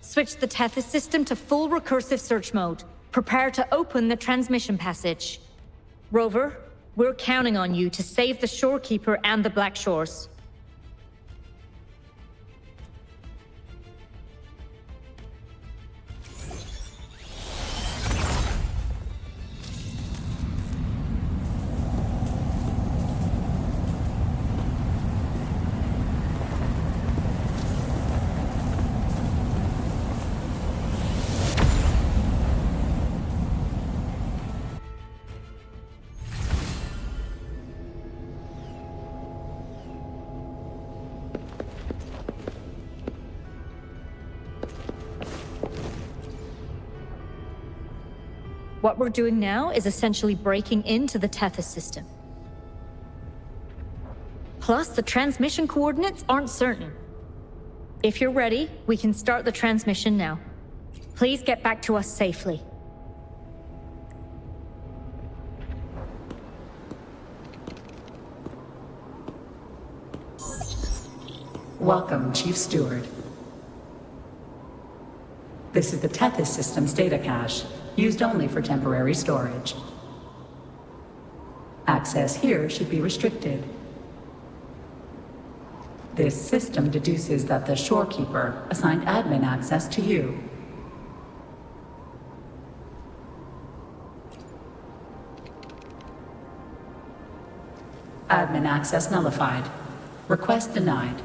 Switch the Tethys system to full recursive search mode. Prepare to open the transmission passage. Rover, we're counting on you to save the Shorekeeper and the Black Shores. What we're doing now is essentially breaking into the Tethys system. Plus, the transmission coordinates aren't certain. If you're ready, we can start the transmission now. Please get back to us safely. Welcome, Chief Steward. This is the Tethys system's data cache, used only for temporary storage. Access here should be restricted. This system deduces that the Shorekeeper assigned admin access to you. Admin access nullified. Request denied.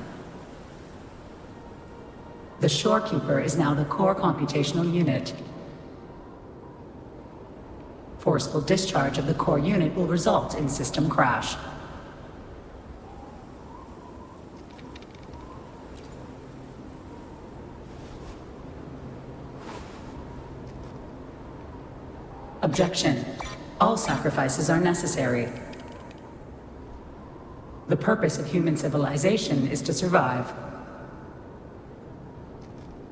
The Shorekeeper is now the core computational unit. Forceful discharge of the core unit will result in system crash. Objection. All sacrifices are necessary. The purpose of human civilization is to survive.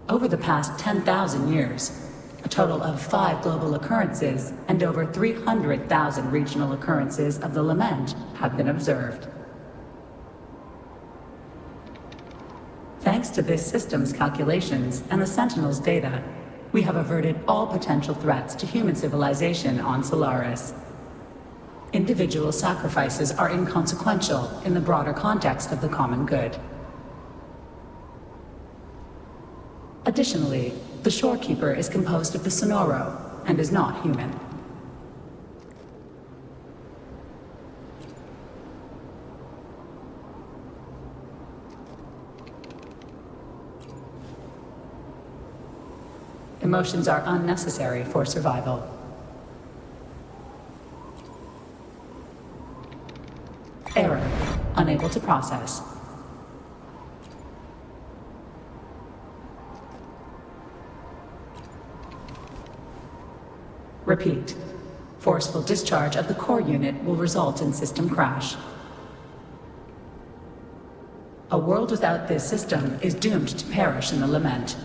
Over the past 10,000 years, a total of 5 global occurrences and over 300,000 regional occurrences of the lament have been observed. Thanks to this system's calculations and the Sentinel's data, we have averted all potential threats to human civilization on Solaris. Individual sacrifices are inconsequential in the broader context of the common good. Additionally, the Shorekeeper is composed of the Sonoro and is not human. Emotions are unnecessary for survival. Error. Unable to process. Repeat. Forceful discharge of the core unit will result in system crash. A world without this system is doomed to perish in the lament.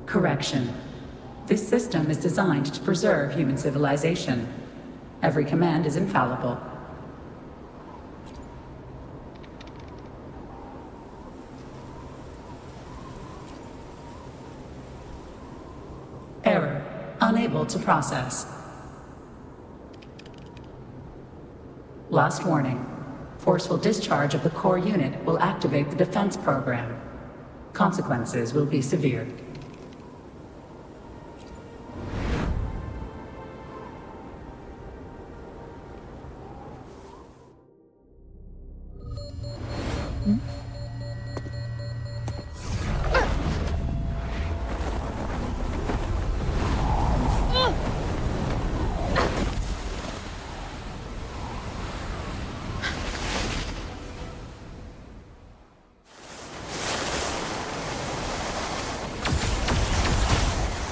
Correction. This system is designed to preserve human civilization. Every command is infallible. Error. Unable to process. Last warning. Forceful discharge of the core unit will activate the defense program. Consequences will be severe.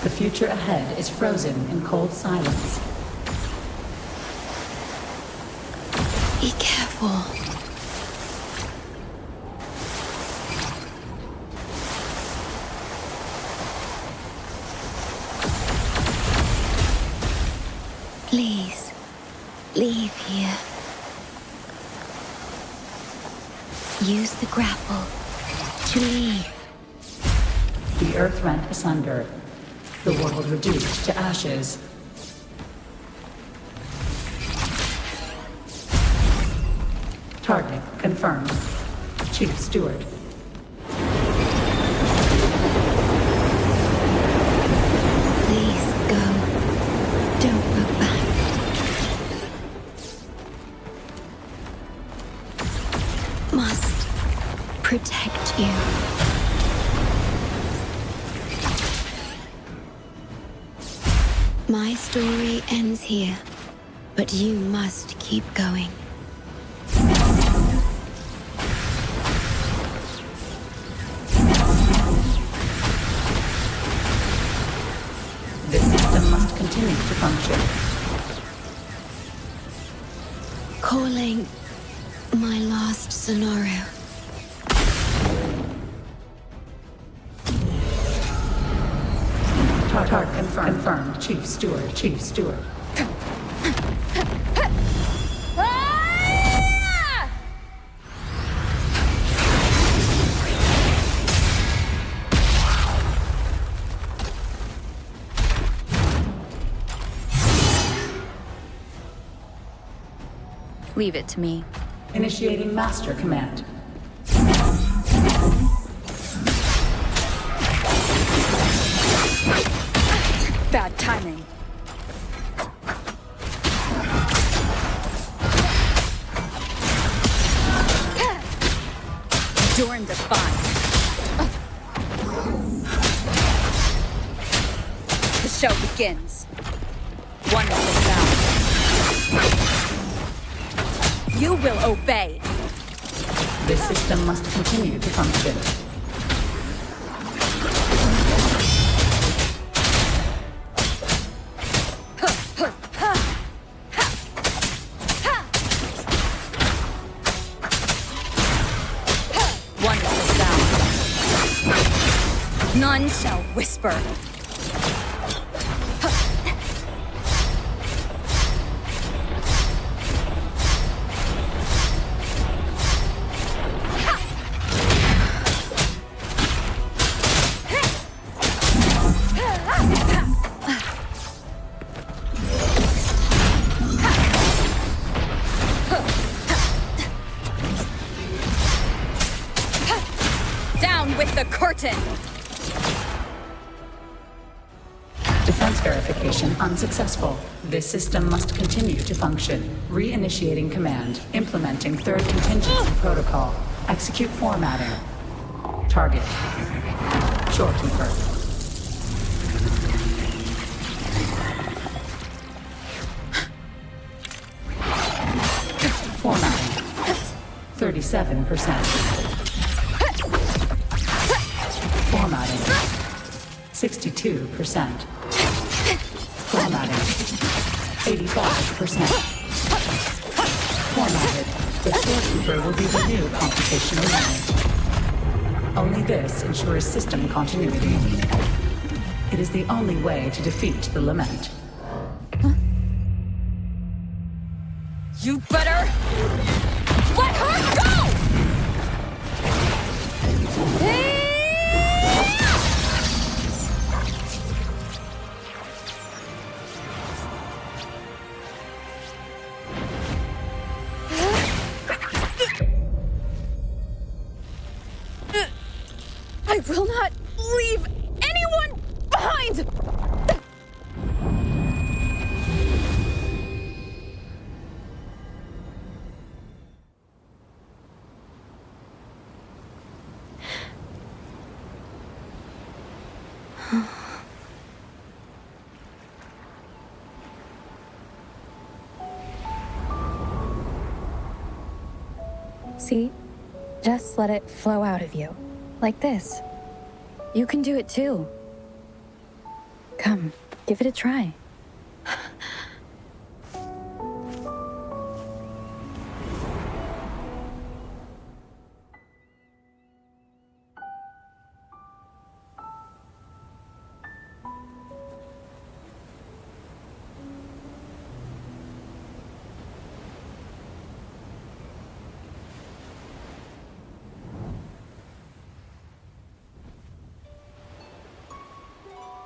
The future ahead is frozen in cold silence. Be careful. Please, leave here. Use the grapple to leave. The earth rent asunder. The world reduced to ashes. Target confirmed. Chief Steward. Please go. Don't go back. Must protect you. My story ends here, but you must keep going. function. Calling my last scenario. Target confirmed. Chief Steward, Chief Steward. Leave it to me. Initiating Master Command. Bad timing. Durham defined. The show begins. One of the sound. You will obey. This system must continue to function. One of the sound. None shall whisper. The curtain! Defense verification unsuccessful. This system must continue to function. Reinitiating command. Implementing third contingency protocol. Execute formatting. Target. Shorekeeper. Formatting. 37%. Formatting. 62%. Formatting. 85%. Formatted. The Shorekeeper will be the new computational unit. Only this ensures system continuity. It is the only way to defeat the Lament. You better let her go! I will not leave anyone behind! See? Just let it flow out of you. Like this. You can do it too. Come, give it a try.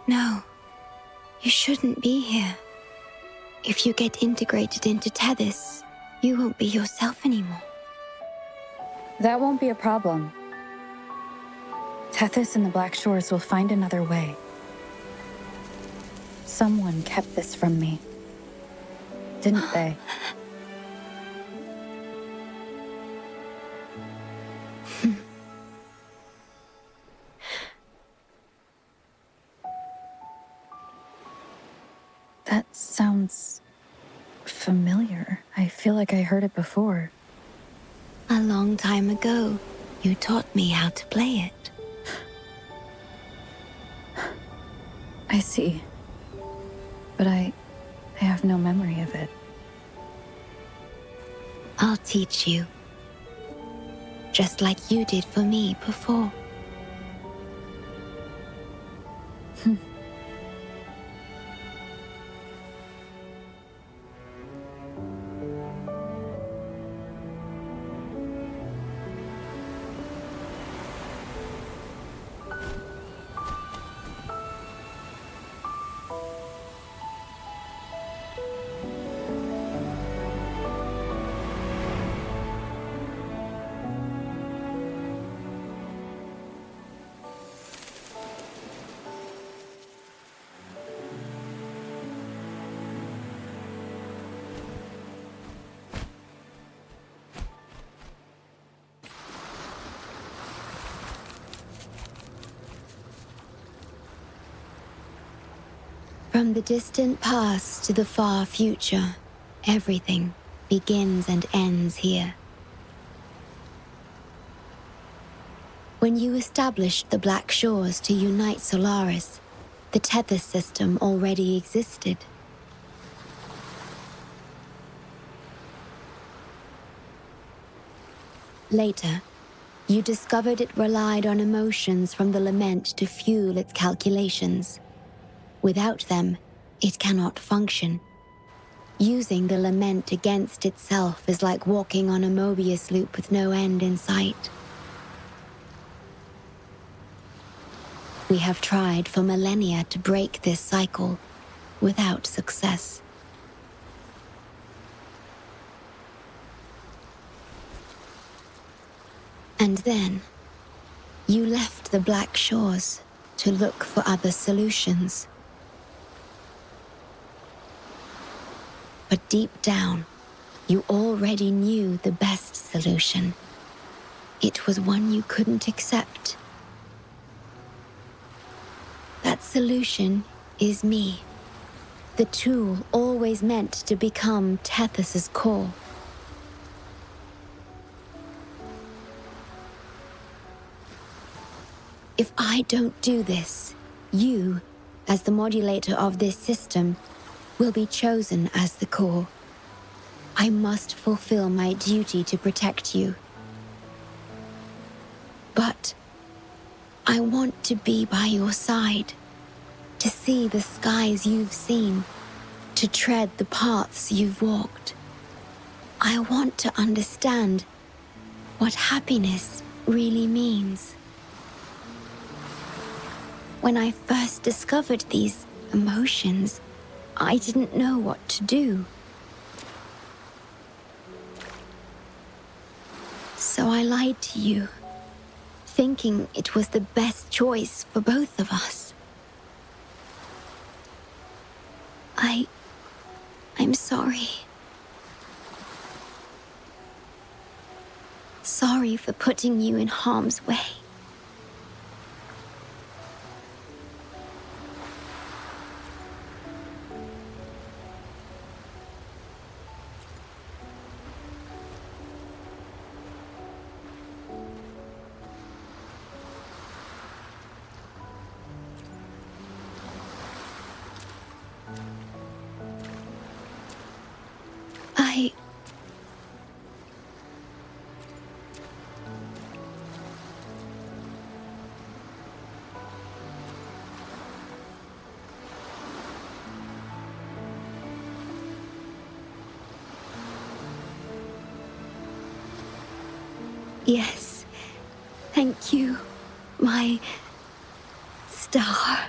No, you shouldn't be here. If you get integrated into Tethys, you won't be yourself anymore. That won't be a problem. Tethys and the Black Shores will find another way. Someone kept this from me. Didn't they? That sounds familiar. I feel like I heard it before. A long time ago, you taught me how to play it. I see. But I I have no memory of it. I'll teach you. Just like you did for me before. From the distant past to the far future, everything begins and ends here. When you established the Black Shores to unite Solaris, the Tethys system already existed. Later, you discovered it relied on emotions from the lament to fuel its calculations. Without them, it cannot function. Using the lament against itself is like walking on a Mobius loop with no end in sight. We have tried for millennia to break this cycle, without success. And then, you left the Black Shores to look for other solutions. But deep down, you already knew the best solution. It was one you couldn't accept. That solution is me. The tool always meant to become Tethys' core. If I don't do this, you, as the modulator of this system, will be chosen as the core. I must fulfill my duty to protect you. But I want to be by your side, to see the skies you've seen, to tread the paths you've walked. I want to understand what happiness really means. When I first discovered these emotions, I didn't know what to do. So I lied to you, thinking it was the best choice for both of us. I'm sorry. Sorry for putting you in harm's way. Yes, thank you, my star.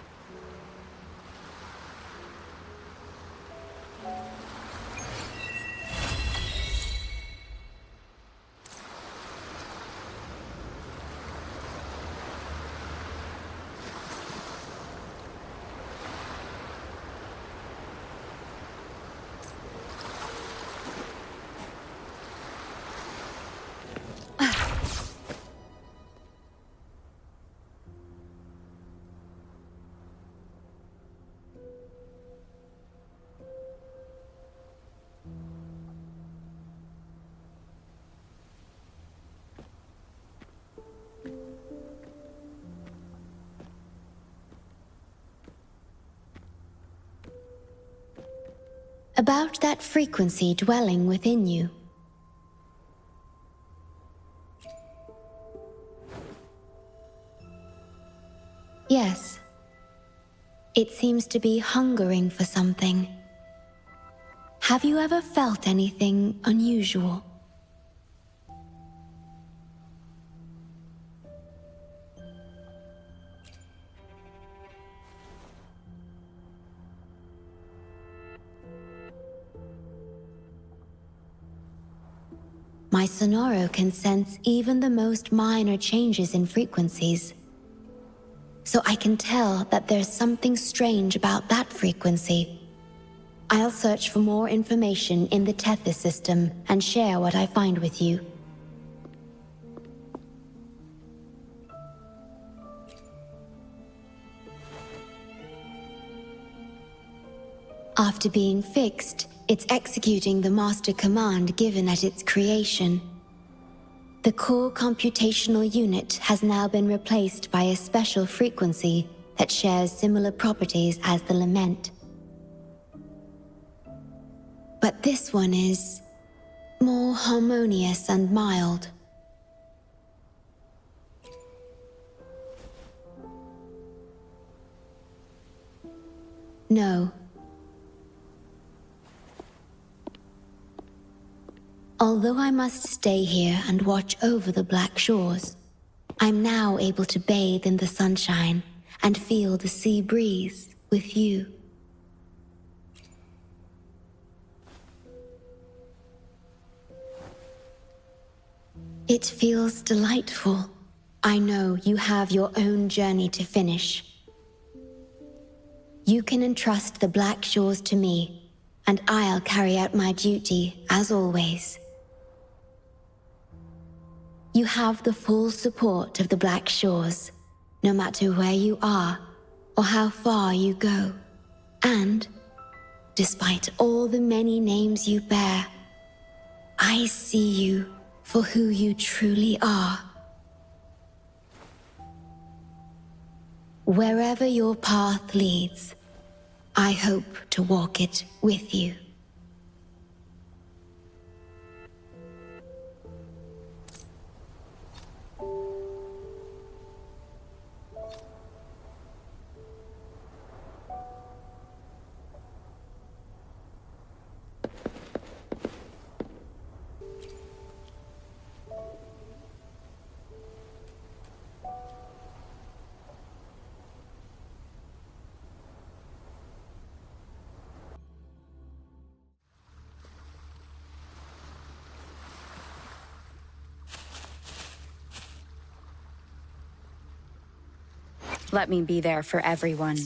About that frequency dwelling within you. Yes. It seems to be hungering for something. Have you ever felt anything unusual? My Sonoro can sense even the most minor changes in frequencies. So I can tell that there's something strange about that frequency. I'll search for more information in the Tethys system and share what I find with you. After being fixed, it's executing the master command given at its creation. The core computational unit has now been replaced by a special frequency that shares similar properties as the lament. But this one is more harmonious and mild. No. Although I must stay here and watch over the Black Shores, I'm now able to bathe in the sunshine and feel the sea breeze with you. It feels delightful. I know you have your own journey to finish. You can entrust the Black Shores to me, and I'll carry out my duty as always. You have the full support of the Black Shores, no matter where you are or how far you go. And, despite all the many names you bear, I see you for who you truly are. Wherever your path leads, I hope to walk it with you. Let me be there for everyone.